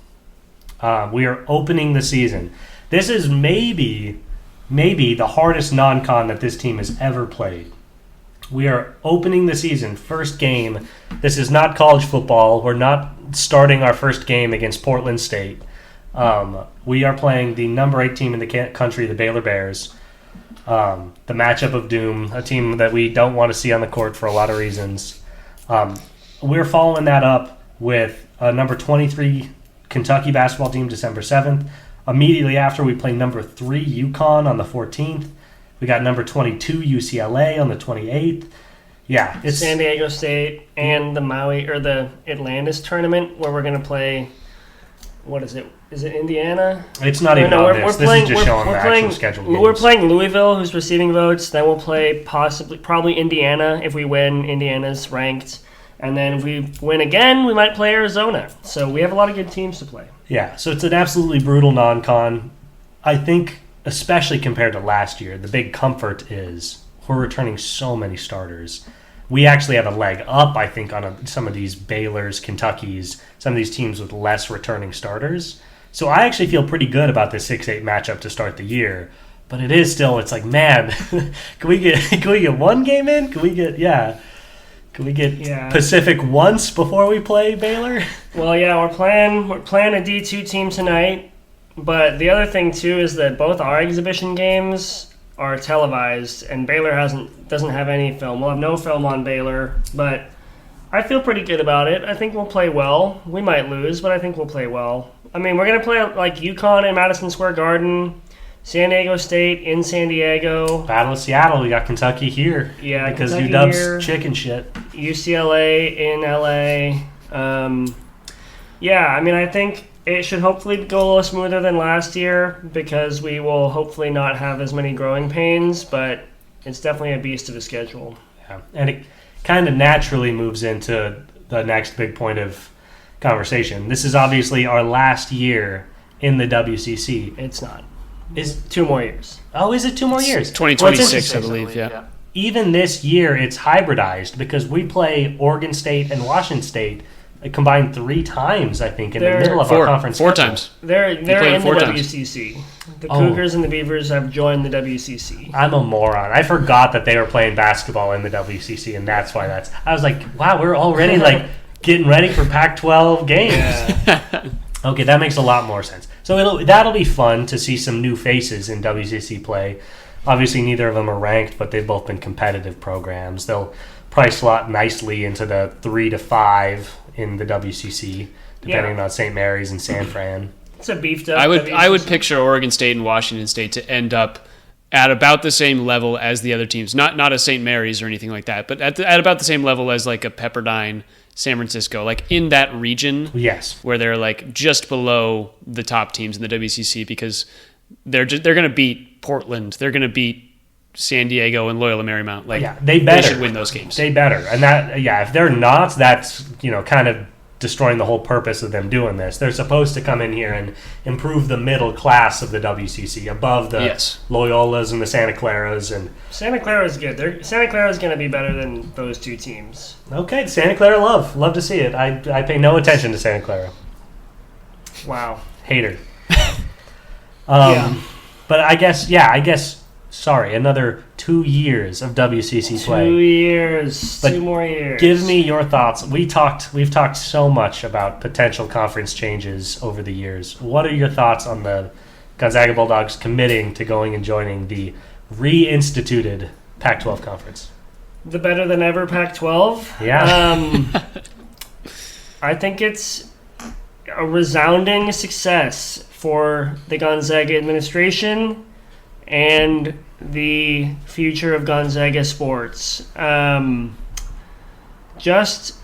We are opening the season. This is maybe the hardest non-con that this team has ever played. We are opening the season, first game. This is not college football. We're not starting our first game against Portland State. We are playing the number 8 team in the country, the Baylor Bears. The matchup of doom, a team that we don't want to see on the court for a lot of reasons. We're following that up with a number 23 Kentucky basketball team December 7th. Immediately after, we play number 3 UConn on the 14th. We got number 22 UCLA on the 28th. Yeah, it's San Diego State and the Maui or the Atlantis tournament where we're going to play. What is it? Is it Indiana? It's not even on this. This is just showing the actual schedule games. We're playing Louisville, who's receiving votes. Then we'll play probably Indiana if we win. Indiana's ranked. And then if we win again, we might play Arizona. So we have a lot of good teams to play. Yeah, so it's an absolutely brutal non-con. I think, especially compared to last year, the big comfort is we're returning so many starters. We actually have a leg up, I think, on some of these Baylors, Kentuckys, some of these teams with less returning starters. So I actually feel pretty good about this 6-8 matchup to start the year. But it is still, it's like, man, can we get one game in? Can we get Pacific once before we play Baylor? Well, yeah, we're playing a D2 team tonight. But the other thing too is that both our exhibition games are televised, and Baylor doesn't have any film. We'll have no film on Baylor, but I feel pretty good about it. I think we'll play well. We might lose, but I think we'll play well. I mean, we're gonna play like UConn in Madison Square Garden, San Diego State in San Diego. Battle of Seattle. We got Kentucky here. Yeah, because Kentucky UW's here. Chicken shit. UCLA in LA. I mean, I think it should hopefully go a little smoother than last year because we will hopefully not have as many growing pains, but it's definitely a beast of a schedule. Yeah, and it kind of naturally moves into the next big point of conversation. This is obviously our last year in the WCC. It's not. Is 2 more years. Oh, is it 2 more years? 2026, I believe, yeah. Even this year, it's hybridized because we play Oregon State and Washington State combined 3 times, I think, in the middle of our conference. 4 times. They're in the WCC. The Oh. Cougars and the Beavers have joined the WCC. I'm a moron. I forgot that they were playing basketball in the WCC, and that's why I was like, wow, we're already like getting ready for Pac-12 games. Yeah. Okay, that makes a lot more sense. So that'll be fun to see some new faces in WCC play. Obviously, neither of them are ranked, but they've both been competitive programs. They'll probably slot nicely into the 3 to 5 in the WCC, depending on St. Mary's and San Fran. It's a beefed up. I would picture Oregon State and Washington State to end up at about the same level as the other teams. Not a St. Mary's or anything like that, but at about the same level as like a Pepperdine, San Francisco, like in that region. Yes, where they're like just below the top teams in the WCC because they're going to beat Portland, they're going to beat San Diego and Loyola Marymount. Like they should win those games. They better, and that if they're not, that's kind of destroying the whole purpose of them doing this. They're supposed to come in here and improve the middle class of the WCC above the Loyolas and the Santa Claras. And Santa Clara is good. Santa Clara is going to be better than those 2 teams. Okay, Santa Clara love to see it. I pay no attention to Santa Clara. Wow, hater. But I guess. Sorry, another 2 years of WCC play. 2 years. But 2 more years. Give me your thoughts. We've talked so much about potential conference changes over the years. What are your thoughts on the Gonzaga Bulldogs committing to going and joining the reinstituted Pac-12 conference? The better than ever Pac-12? Yeah. I think it's a resounding success for the Gonzaga administration and the future of Gonzaga sports. Just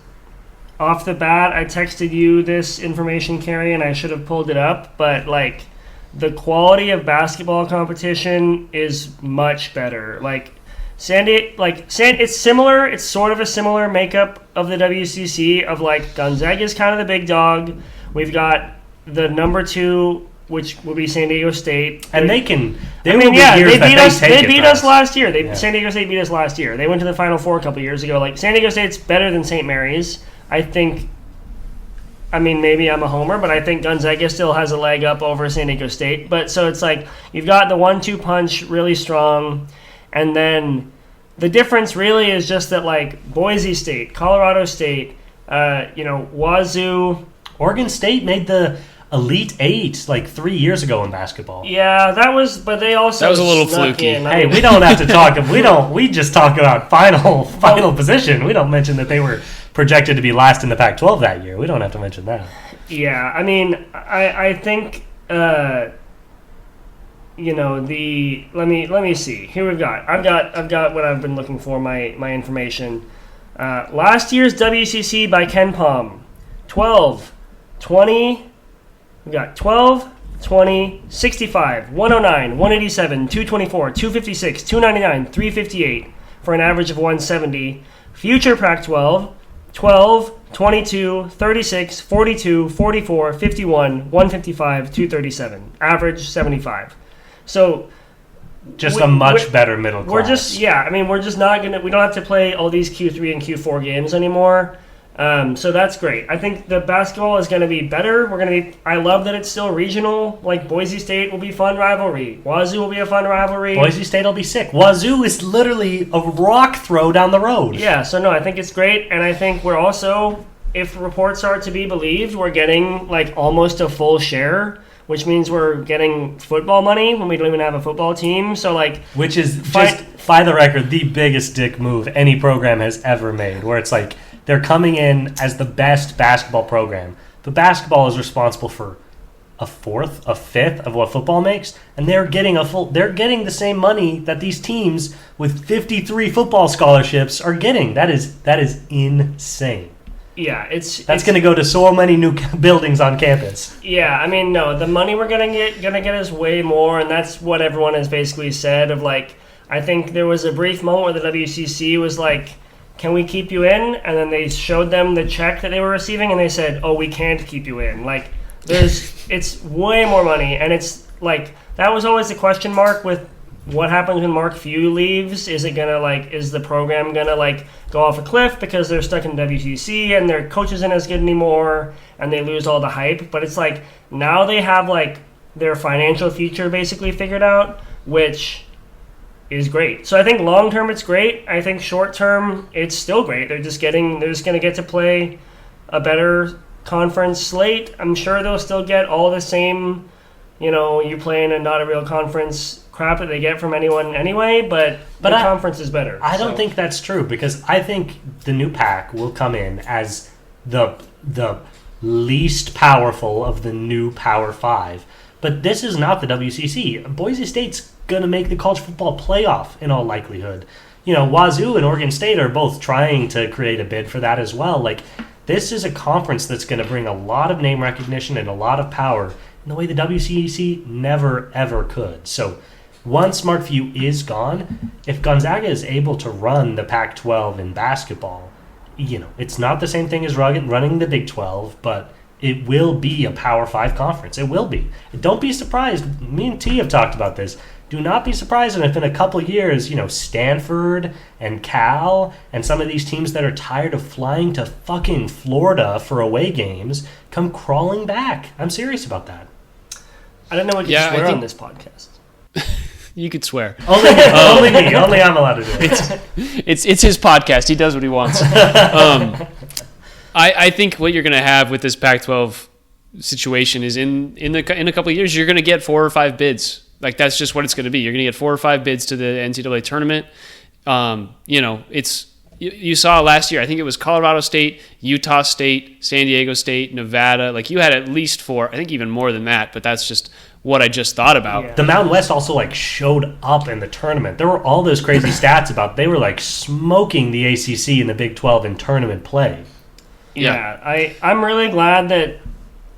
off the bat, I texted you this information, Carrie, and I should have pulled it up, but like the quality of basketball competition is much better. Like It's similar. It's sort of a similar makeup of the WCC of like Gonzaga is kind of the big dog. We've got the number 2, which will be San Diego State, and they beat us last year. San Diego State beat us last year. They went to the Final Four a couple years ago. Like San Diego State's better than St. Mary's, I think. I mean, maybe I'm a homer, but I think Gonzaga still has a leg up over San Diego State. But so it's like you've got the 1-2 punch really strong, and then the difference really is just that like Boise State, Colorado State, Wazoo, Oregon State made the Elite 8 like 3 years ago in basketball. Yeah, that was a little fluky. Hey, we don't have to talk. We just talk about final position. We don't mention that they were projected to be last in the Pac-12 that year. We don't have to mention that. Yeah, I mean, I think let me see. Here I've got what I've been looking for, my information. Last year's WCC by Ken Palm, 12, 20. We've got 12, 20, 65, 109, 187, 224, 256, 299, 358 for an average of 170. Future Pac-12, 12, 22, 36, 42, 44, 51, 155, 237. Average 75. So just a much better middle class. We're just not going to, we don't have to play all these Q3 and Q4 games anymore. So that's great. I think the basketball is going to be better. I love that it's still regional. Like Boise State will be a fun rivalry. Wazoo will be a fun rivalry. Boise State will be sick. Wazoo is literally a rock throw down the road. Yeah, so no, I think it's great. And I think we're also, if reports are to be believed, we're getting like almost a full share, which means we're getting football money when we don't even have a football team. So like, which is just, by the record, the biggest dick move any program has ever made, where it's like, they're coming in as the best basketball program, but basketball is responsible for a fifth of what football makes, and they're getting the same money that these teams with 53 football scholarships are getting. That is insane. Yeah, that's going to go to so many new buildings on campus. Yeah, I mean, no, the money we're gonna get is way more, and that's what everyone has basically said. Of like, I think there was a brief moment where the WCC was like, can we keep you in? And then they showed them the check that they were receiving, and they said, oh, we can't keep you in. Like, it's way more money, and it's like, that was always the question mark with what happens when Mark Few leaves. Is the program gonna go off a cliff because they're stuck in WCC and their coach isn't as good anymore and they lose all the hype? But it's like, now they have like their financial future basically figured out, which is great. So I think long term it's great. I think short term it's still great. They're just going to get to play a better conference slate. I'm sure they'll still get all the same, you play in a not a real conference crap that they get from anyone anyway, but the conference is better. I don't think that's true, because I think the new Pac will come in as the least powerful of the new Power 5. But this is not the WCC. Boise State's going to make the college football playoff in all likelihood. Wazoo and Oregon State are both trying to create a bid for that as well. Like, this is a conference that's going to bring a lot of name recognition and a lot of power in the way the WCC never, ever could. So once Mark Few is gone, if Gonzaga is able to run the Pac-12 in basketball, it's not the same thing as running the Big 12, but it will be a Power 5 conference. It will be. Don't be surprised. Me and T have talked about this. Do not be surprised if in a couple years, Stanford and Cal and some of these teams that are tired of flying to fucking Florida for away games come crawling back. I'm serious about that. I don't know what you swear on this podcast. You could swear. Only me. Only I'm allowed to do it. It's his podcast. He does what he wants. I think what you're going to have with this Pac-12 situation is in a couple of years, you're going to get 4 or 5 bids. Like, that's just what it's going to be. You're going to get 4 or 5 bids to the NCAA tournament. You saw last year, I think it was Colorado State, Utah State, San Diego State, Nevada. Like, you had at least 4, I think even more than that, but that's just what I just thought about. Yeah. The Mountain West also showed up in the tournament. There were all those crazy stats about they were smoking the ACC and the Big 12 in tournament play. Yeah, I'm really glad that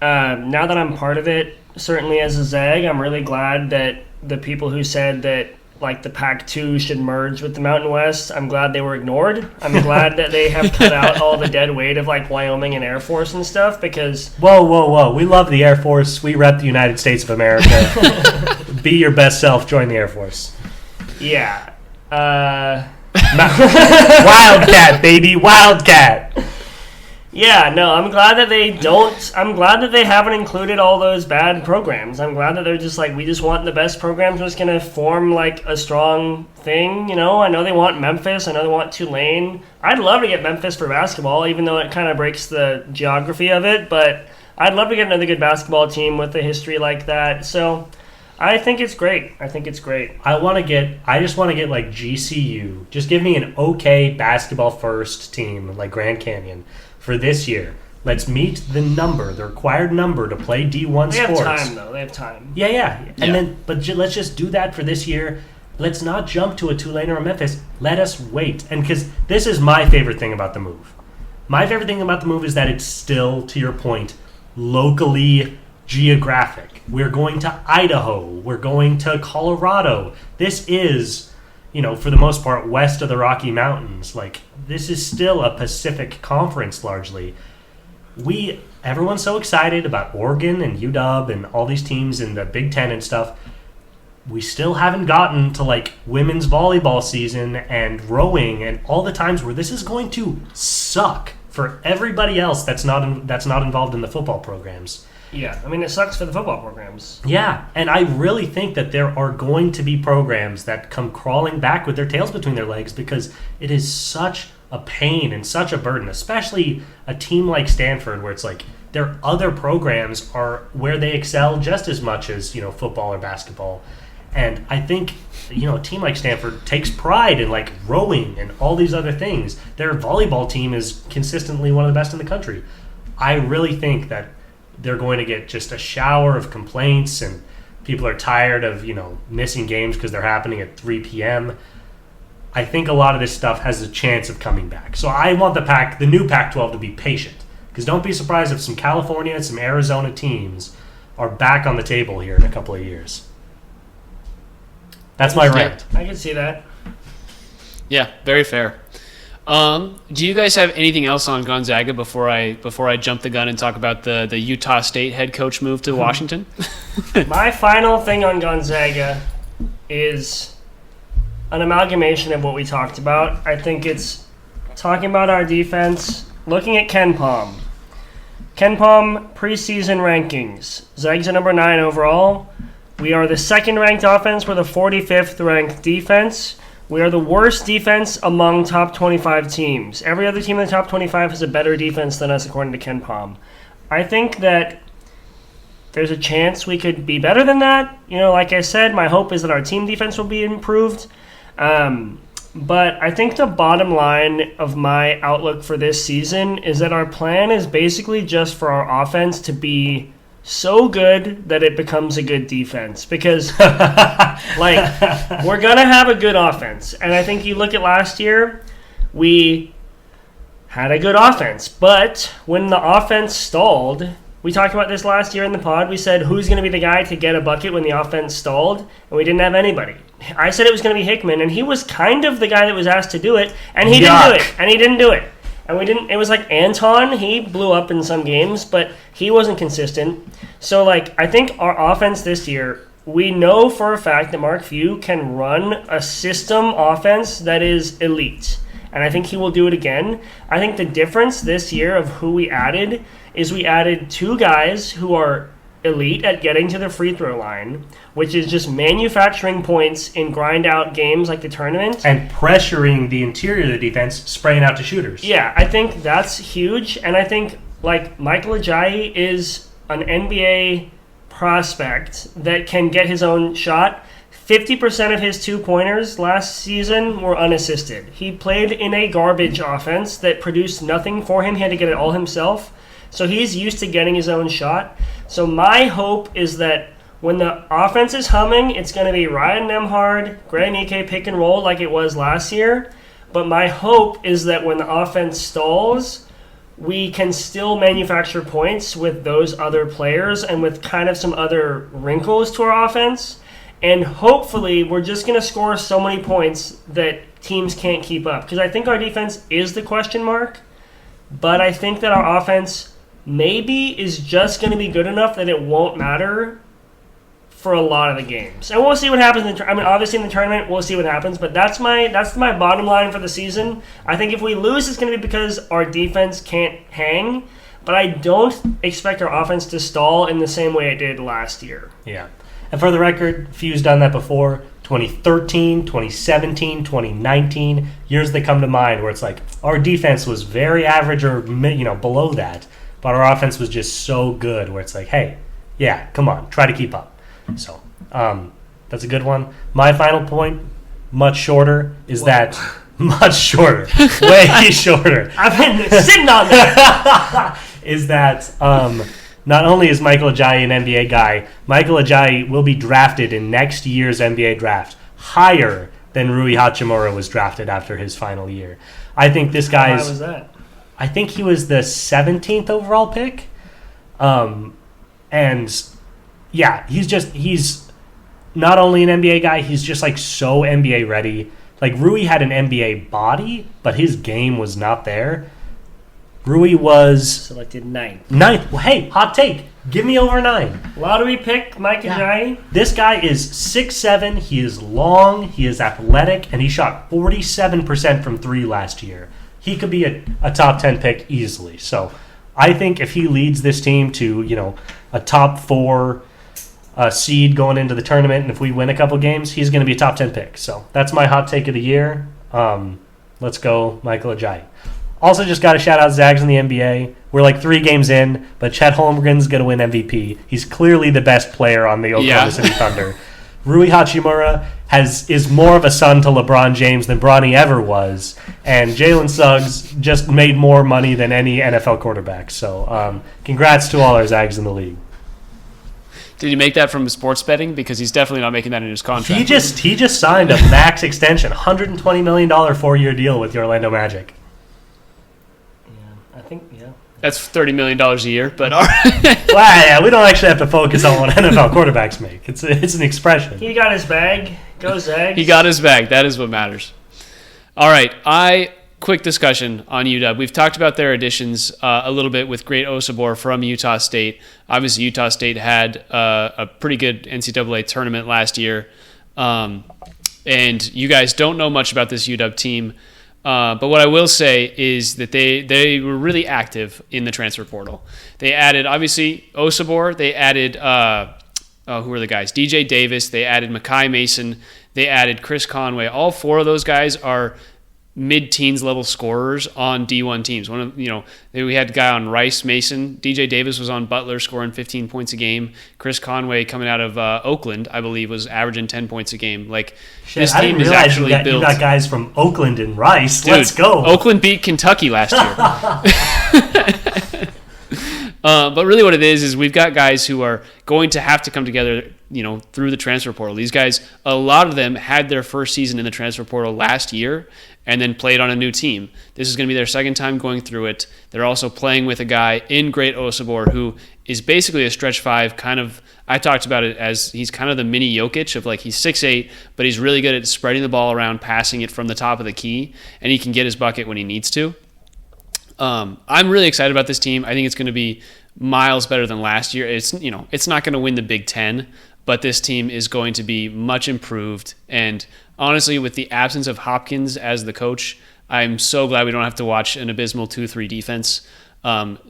now that I'm part of it, certainly as a Zag, I'm really glad that the people who said that like the Pac-2 should merge with the Mountain West. I'm glad they were ignored. I'm glad that they have cut out all the dead weight of like Wyoming and Air Force and stuff because... Whoa. We love the Air Force. We rep the United States of America. Be your best self. Join the Air Force. Yeah. Wildcat, baby. Wildcat. Yeah, no, I'm glad that they don't. I'm glad that they haven't included all those bad programs. I'm glad that they're just like, we just want the best programs. We're just going to form like a strong thing, you know? I know they want Memphis. I know they want Tulane. I'd love to get Memphis for basketball, even though it kind of breaks the geography of it. But I'd love to get another good basketball team with a history like that. So I think it's great. I just want to get like GCU. Just give me an okay basketball first team like Grand Canyon. For this year, let's meet the required number to play D1 sports. They have time, though. They have time. Yeah. Let's just do that for this year. Let's not jump to a Tulane or a Memphis. Let us wait. And because this is my favorite thing about the move. My favorite thing about the move is that it's still, to your point, locally geographic. We're going to Idaho. We're going to Colorado. This is, for the most part, west of the Rocky Mountains. Like, this is still a Pacific Conference largely. Everyone's so excited about Oregon and UW and all these teams in the Big Ten and stuff. We still haven't gotten to like women's volleyball season and rowing and all the times where this is going to suck for everybody else that's not involved in the football programs. Yeah, I mean, it sucks for the football programs. Yeah, and I really think that there are going to be programs that come crawling back with their tails between their legs because it is such a pain and such a burden, especially a team like Stanford where it's like their other programs are where they excel just as much as, football or basketball. And I think, a team like Stanford takes pride in like rowing and all these other things. Their volleyball team is consistently one of the best in the country. I really think that they're going to get just a shower of complaints and people are tired of, missing games because they're happening at 3 p.m. I think a lot of this stuff has a chance of coming back. So I want the new Pac-12 to be patient because don't be surprised if some California and some Arizona teams are back on the table here in a couple of years. That's my rant. I can see that. Yeah, very fair. Do you guys have anything else on Gonzaga before I jump the gun and talk about the Utah State head coach move to Washington? My final thing on Gonzaga is an amalgamation of what we talked about. I think it's talking about our defense, looking at Ken Pom. Ken Pom preseason rankings. Zags are number 9 overall. We are the second ranked offense. We're the 45th ranked defense. We are the worst defense among top 25 teams. Every other team in the top 25 has a better defense than us, according to Ken Pom. I think that there's a chance we could be better than that. Like I said, my hope is that our team defense will be improved. But I think the bottom line of my outlook for this season is that our plan is basically just for our offense to be so good that it becomes a good defense because we're gonna have a good offense, and I think you look at last year, we had a good offense, but when the offense stalled, we talked about this last year in the pod, we said who's gonna be the guy to get a bucket when the offense stalled, and we didn't have anybody. I said it was gonna be Hickman, and he was kind of the guy that was asked to do it, and he didn't do it. And it was like Anton, he blew up in some games, but he wasn't consistent. So, I think our offense this year, we know for a fact that Mark Few can run a system offense that is elite. And I think he will do it again. I think the difference this year of who we added is we added 2 guys who are elite at getting to the free throw line, which is just manufacturing points in grind out games like the tournament. And pressuring the interior of the defense, spraying out to shooters. Yeah, I think that's huge. And I think Michael Ajayi is an NBA prospect that can get his own shot. 50% of his 2-pointers last season were unassisted. He played in a garbage offense that produced nothing for him. He had to get it all himself. So he's used to getting his own shot. So my hope is that when the offense is humming, it's going to be Ryan Nemhard, Greg Ike pick and roll like it was last year. But my hope is that when the offense stalls, we can still manufacture points with those other players and with kind of some other wrinkles to our offense. And hopefully, we're just going to score so many points that teams can't keep up. Because I think our defense is the question mark, but I think that our offense maybe is just going to be good enough that it won't matter for a lot of the games. And we'll see what happens. Obviously in the tournament, we'll see what happens, but that's my bottom line for the season. I think if we lose, it's going to be because our defense can't hang, but I don't expect our offense to stall in the same way it did last year. Yeah. And for the record, Few's done that before. 2013, 2017, 2019, years that come to mind where it's like our defense was very average or below that, but our offense was just so good where it's like, hey, yeah, come on, try to keep up. So that's a good one. My final point, much shorter, is that much shorter, way shorter. I've been sitting on that. Is that not only is Michael Ajayi an NBA guy, Michael Ajayi will be drafted in next year's NBA draft higher than Rui Hachimura was drafted after his final year. I think this guy How was that? I think he was the 17th overall pick. And yeah, he's not only an NBA guy, he's just like so NBA ready. Like Rui had an NBA body, but his game was not there. Rui was selected ninth. Well, hey, hot take. Give me over 9. Lottery pick, Mike Ajayi. This guy is 6'7". He is long. He is athletic, and he shot 47% from 3 last year. He could be a top 10 pick easily. So I think if he leads this team to a top 4 seed going into the tournament, and if we win a couple games, he's going to be a top 10 pick. So that's my hot take of the year. Let's go, Michael Ajayi. Also, just got to shout out Zags in the NBA. We're like 3 games in, but Chet Holmgren's going to win MVP. He's clearly the best player on the Oklahoma City Thunder. Rui Hachimura is more of a son to LeBron James than Bronny ever was, and Jalen Suggs just made more money than any NFL quarterback. So congrats to all our Zags in the league. Did he make that from sports betting? Because he's definitely not making that in his contract. He just signed a max extension, $120 million 4-year deal with the Orlando Magic. That's $30 million a year, but all right. Well, yeah, we don't actually have to focus on what NFL quarterbacks make. It's an expression. He got his bag. Go Zags. He got his bag. That is what matters. All right. Quick discussion on UW. We've talked about their additions a little bit with Great Osabor from Utah State. Obviously, Utah State had a pretty good NCAA tournament last year. And you guys don't know much about this UW team. But what I will say is that they were really active in the transfer portal. They added, obviously, Osabor. They added, who were the guys? DJ Davis. They added Makai Mason. They added Chris Conway. All 4 of those guys are mid-teens level scorers on D1 teams. We had a guy on Rice Mason. DJ Davis was on Butler scoring 15 points a game. Chris Conway coming out of Oakland, I believe, was averaging 10 points a game. This team is actually built. You got guys from Oakland and Rice. Dude, let's go. Oakland beat Kentucky last year. But really what it is we've got guys who are going to have to come together, through the transfer portal. These guys, a lot of them had their first season in the transfer portal last year and then played on a new team. This is going to be their second time going through it. They're also playing with a guy in Great Osabor who is basically a stretch 5, kind of, I talked about it as he's kind of the mini Jokic of he's 6'8", but he's really good at spreading the ball around, passing it from the top of the key, and he can get his bucket when he needs to. I'm really excited about this team. I think it's going to be miles better than last year. It's not going to win the Big Ten, but this team is going to be much improved. And honestly, with the absence of Hopkins as the coach, I'm so glad we don't have to watch an abysmal 2-3 defense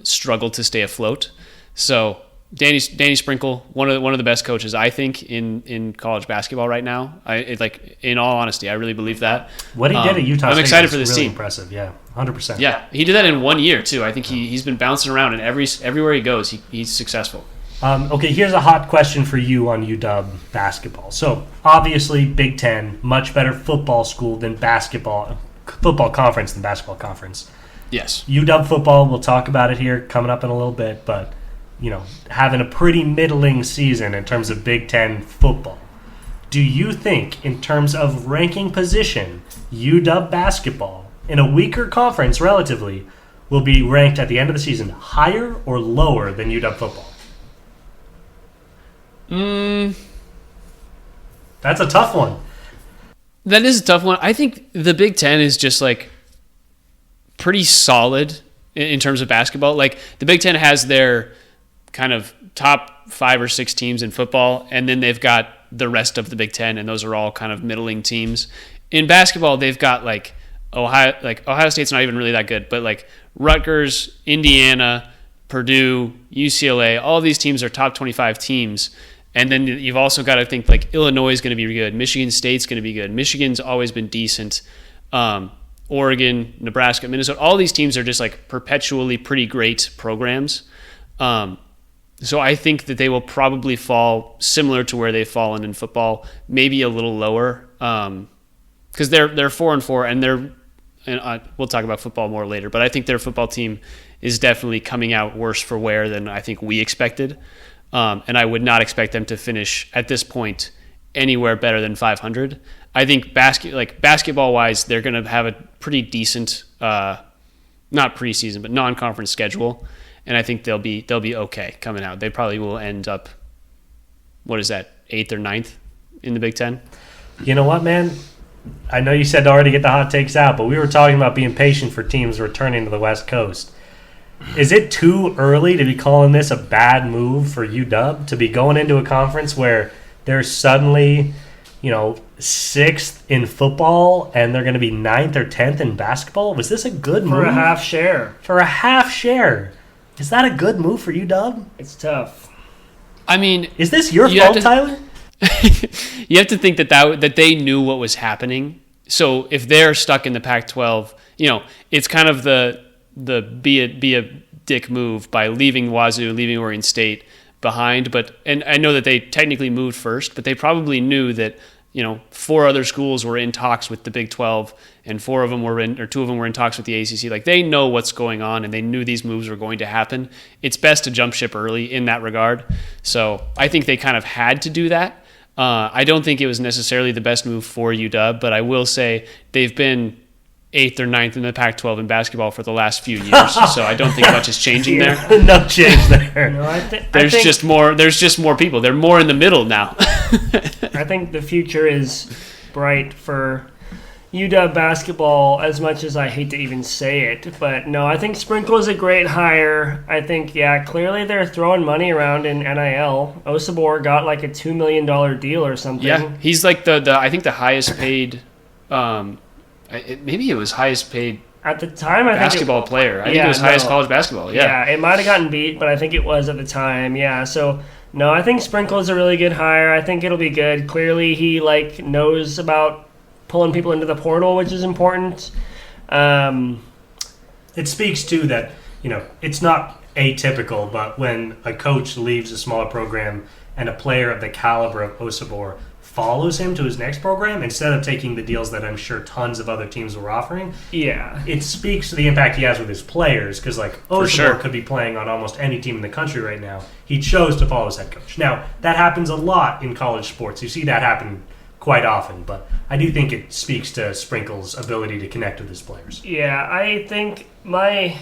struggle to stay afloat. So Danny Sprinkle, one of the best coaches, I think, in college basketball right now. In all honesty, I really believe that. What he did at Utah State, I'm excited for this really team. Impressive, yeah, 100%. Yeah, he did that in 1 year too. I think he's been bouncing around, and everywhere he goes, he's successful. Okay, here's a hot question for you on UW basketball. So obviously, Big Ten, much better football school than football conference than basketball conference. Yes. UW football, we'll talk about it here coming up in a little bit, but having a pretty middling season in terms of Big Ten football. Do you think, in terms of ranking position, UW basketball, in a weaker conference relatively, will be ranked at the end of the season higher or lower than UW football? That's a tough one. That is a tough one. I think the Big Ten is just like pretty solid in terms of basketball. Like the Big Ten has their kind of top 5 or 6 teams in football, and then they've got the rest of the Big Ten, and those are all kind of middling teams. In basketball, they've got like Ohio State's not even really that good, but like Rutgers, Indiana, Purdue, UCLA, all these teams are top 25 teams. And then you've also got to think like Illinois is going to be good. Michigan State's going to be good. Michigan's always been decent. Oregon, Nebraska, Minnesota, all these teams are just like perpetually pretty great programs. So I think that they will probably fall similar to where they've fallen in football, maybe a little lower, because they're 4-4, and we'll talk about football more later. But I think their football team is definitely coming out worse for wear than I think we expected. And I would not expect them to finish at this point anywhere better than 500. I think basketball-wise, they're going to have a pretty decent, not preseason, but non-conference schedule, and I think they'll be okay coming out. They probably will end up, 8th or 9th in the Big Ten. You know what, man? I know you said to already get the hot takes out, but we were talking about being patient for teams returning to the West Coast. Is it too early to be calling this a bad move for UW to be going into a conference where they're suddenly, 6th in football and they're going to be 9th or 10th in basketball? Was this a good move? For a half share. For a half share. Is that a good move for UW? It's tough. I mean... Is this your fault, Tyler? You have to think that they knew what was happening. So if they're stuck in the Pac-12, it's kind of the be a dick move by leaving Wazoo, leaving Oregon State behind. And I know that they technically moved first, but they probably knew that 4 other schools were in talks with the Big 12, and 2 of them were in talks with the ACC. Like, they know what's going on, and they knew these moves were going to happen. It's best to jump ship early in that regard. So I think they kind of had to do that. I don't think it was necessarily the best move for UW, but I will say they've been 8th or 9th in the Pac-12 in basketball for the last few years, so I don't think much is changing there. No change there. No, there's just more people. They're more in the middle now. I think the future is bright for UW basketball, as much as I hate to even say it. But no, I think Sprinkle is a great hire. I think, clearly they're throwing money around in NIL. Osabor got like a $2 million deal or something. Yeah, he's like I think the highest paid. Maybe it was highest paid at the time. Basketball player. I think it was highest college basketball. Yeah, it might have gotten beat, but I think it was at the time. Yeah, so no, I think Sprinkle is a really good hire. I think it'll be good. Clearly, he knows about pulling people into the portal, which is important. It speaks to that. It's not atypical, but when a coach leaves a smaller program and a player of the caliber of Osabor follows him to his next program instead of taking the deals that I'm sure tons of other teams were offering. Yeah. It speaks to the impact he has with his players, because Osabor could be playing on almost any team in the country right now. He chose to follow his head coach. Now, that happens a lot in college sports. You see that happen quite often, but I do think it speaks to Sprinkle's ability to connect with his players. Yeah, I think it's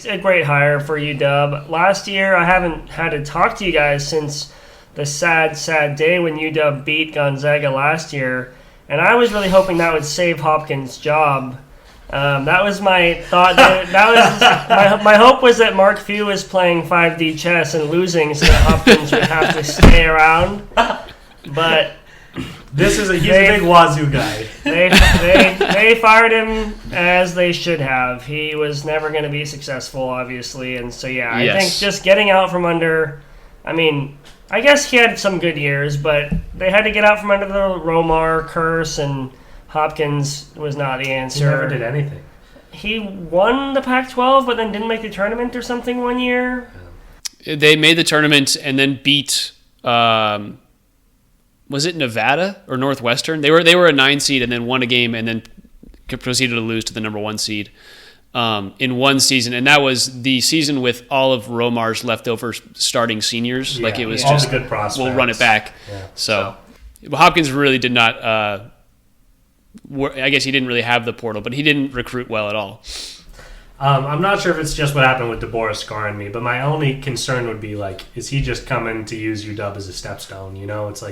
a great hire for UW. Last year, I haven't had to talk to you guys since the sad day when UW beat Gonzaga last year, and I was really hoping that would save Hopkins' job. That was my thought. My hope was that Mark Few was playing 5D chess and losing, so that Hopkins would have to stay around. But he's a big Wazoo guy. They fired him as they should have. He was never going to be successful, obviously, and so I think just getting out from under. I mean, I guess he had some good years, but they had to get out from under the Romar curse, and Hopkins was not the answer. He never did anything. He won the Pac-12, but then didn't make the tournament or something one year. They made the tournament and then beat. Was it Nevada or Northwestern? They were a 9 seed and then won a game and then proceeded to lose to the number 1 seed in one season, and that was the season with all of Romar's leftover starting seniors. It was all just the good prospects. We'll run it back. Yeah. So Hopkins really did not. I guess he didn't really have the portal, but he didn't recruit well at all. I'm not sure if it's just what happened with DeBoer scarring me, but my only concern would be is he just coming to use UW as a stepstone? It's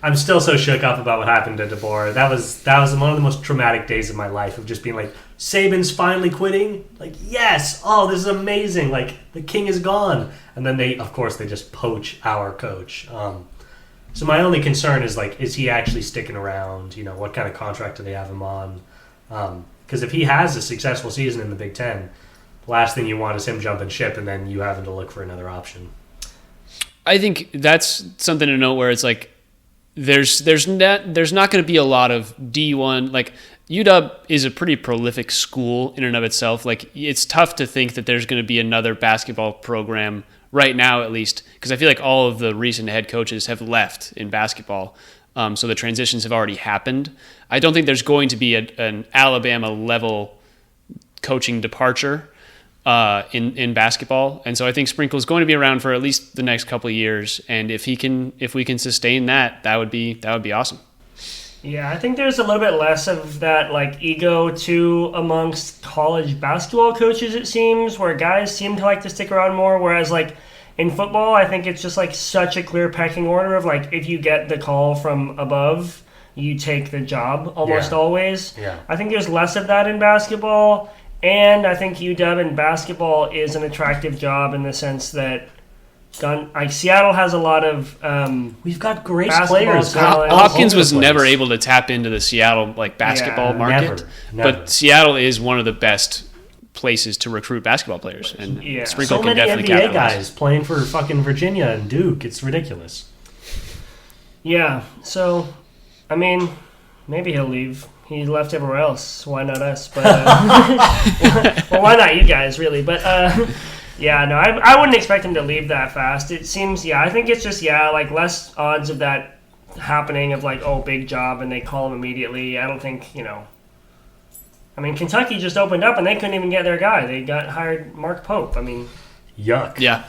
I'm still so shook up about what happened to DeBoer. That was one of the most traumatic days of my life, of just being like, Saban's finally quitting. Like, yes, oh, this is amazing. Like, the king is gone. And then they just poach our coach. So my only concern is, like, is he actually sticking around? You know, what kind of contract do they have him on? Because if he has a successful season in the Big Ten, the last thing you want is him jumping ship and then you having to look for another option. I think that's something to note where it's like there's not going to be a lot of D1. Like, UW is a pretty prolific school in and of itself. Like, it's tough to think that there's going to be another basketball program right now, at least, because I feel like all of the recent head coaches have left in basketball. So the transitions have already happened. I don't think there's going to be an Alabama level coaching departure in basketball, and so I think Sprinkle is going to be around for at least the next couple of years. And if we can sustain that, that would be awesome. Yeah, I think there's a little bit less of that like ego too amongst college basketball coaches. It seems where guys seem to like to stick around more, whereas like in football, I think it's just like such a clear pecking order of like if you get the call from above, you take the job almost always. Yeah. I think there's less of that in basketball. And I think UW in basketball is an attractive job in the sense that Seattle has a lot of we've got great players. Hopkins was never able to tap into the Seattle like basketball market, never. But Seattle is one of the best places to recruit basketball players, and Sprinkle can definitely NBA capitalize. guys playing for fucking Virginia and Duke. It's ridiculous. Yeah, so I mean, maybe he'll leave. He left everywhere else. Why not us? But well, why not you guys, really? But yeah, no, I wouldn't expect him to leave that fast. It seems, I think it's just, like less odds of that happening of like, oh, big job, and they call him immediately. I don't think, I mean, Kentucky just opened up, and they couldn't even get their guy. They hired Mark Pope. I mean, yuck. Yeah.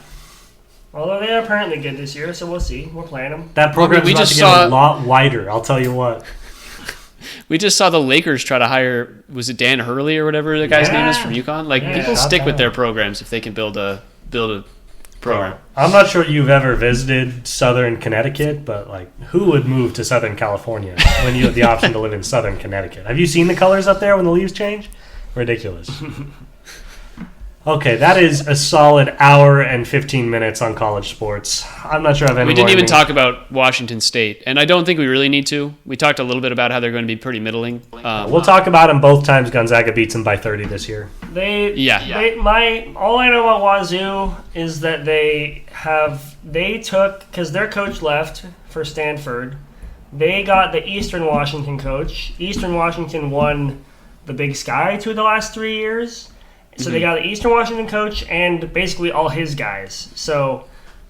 Although they are apparently good this year, so we'll see. We're playing them. That program's about to get a lot wider, I'll tell you what. We just saw the Lakers try to hire, was it Dan Hurley or whatever the guy's name is from UConn? Like, people stick with their programs if they can build a program. I'm not sure you've ever visited Southern Connecticut, but like, who would move to Southern California when you have the option to live in Southern Connecticut? Have you seen the colors up there when the leaves change? Ridiculous. Okay, that is a solid hour and 15 minutes on college sports. I'm not sure I have any We didn't even talk about Washington State, and I don't think we really need to. We talked a little bit about how they're going to be pretty middling. We'll talk about them both times Gonzaga beats them by 30 this year. All I know about Wazoo is that they took, because their coach left for Stanford, they got the Eastern Washington coach. Eastern Washington won the Big Sky 2 of the last 3 years. So they got the Eastern Washington coach and basically all his guys. So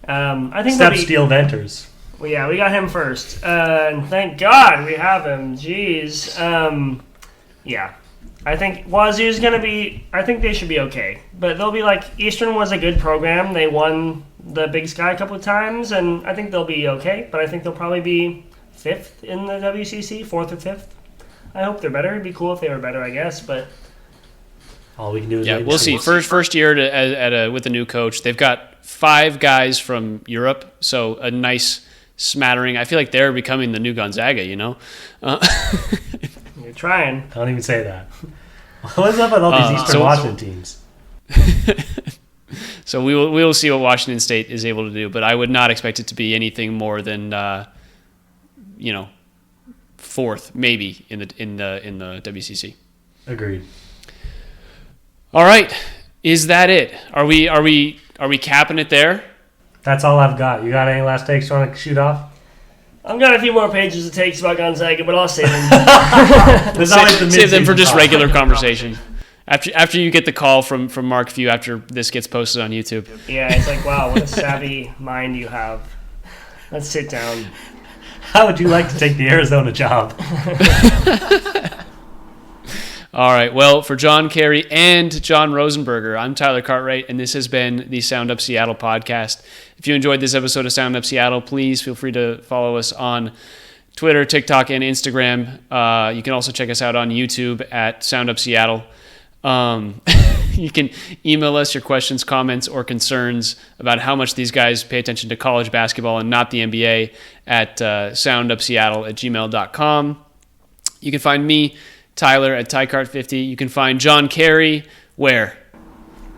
I think Steel Venters. Well, yeah, we got him first, and thank God we have him. Jeez, yeah. I think Wazoo's gonna be. I think they should be okay, but they'll be like Eastern was a good program. They won the Big Sky a couple of times, and I think they'll be okay. But I think they'll probably be 5th in the WCC, 4th or 5th. I hope they're better. It'd be cool if they were better, I guess, but. All we can do is we'll see. First year with a new coach, they've got 5 guys from Europe, so a nice smattering. I feel like they're becoming the new Gonzaga, You're trying. Don't even say that. What's up with all these Eastern Washington teams? So we will see what Washington State is able to do, but I would not expect it to be anything more than 4th maybe in the WCC. Agreed. All right, is that it? Are we capping it there? That's all I've got. You got any last takes you want to shoot off? I've got a few more pages of takes about Gonzaga, but I'll save them. Save them for just regular conversation. After you get the call from Mark Few after this gets posted on YouTube. Yeah, it's like, wow, what a savvy mind you have. Let's sit down. How would you like to take the Arizona job? All right, well, for John Carey and John Rosenberger, I'm Tyler Cartwright, and this has been the Sound Up Seattle podcast. If you enjoyed this episode of Sound Up Seattle, please feel free to follow us on Twitter, TikTok, and Instagram. You can also check us out on YouTube at Sound Up Seattle. You can email us your questions, comments, or concerns about how much these guys pay attention to college basketball and not the NBA at soundupseattle@gmail.com. You can find me, Tyler, at TyCart50. You can find John Carey, where?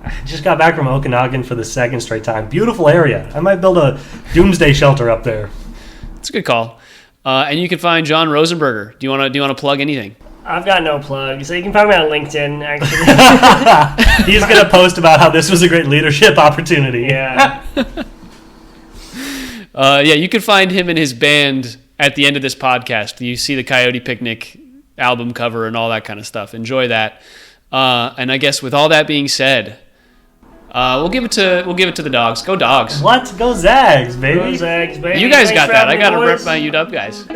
I just got back from Okanagan for the second straight time. Beautiful area. I might build a doomsday shelter up there. It's a good call. And you can find John Rosenberger. Do you want to plug anything? I've got no plugs. So you can find me on LinkedIn, actually. He's going to post about how this was a great leadership opportunity. Yeah. You can find him and his band at the end of this podcast. You see the Coyote Picnic album cover and all that kind of stuff. Enjoy that. And I guess with all that being said, we'll give it to the Dogs. Go Dogs! What? Go Zags, baby! Go Zags, baby! You guys Thanks got that. I got to boys. rep my UW guys.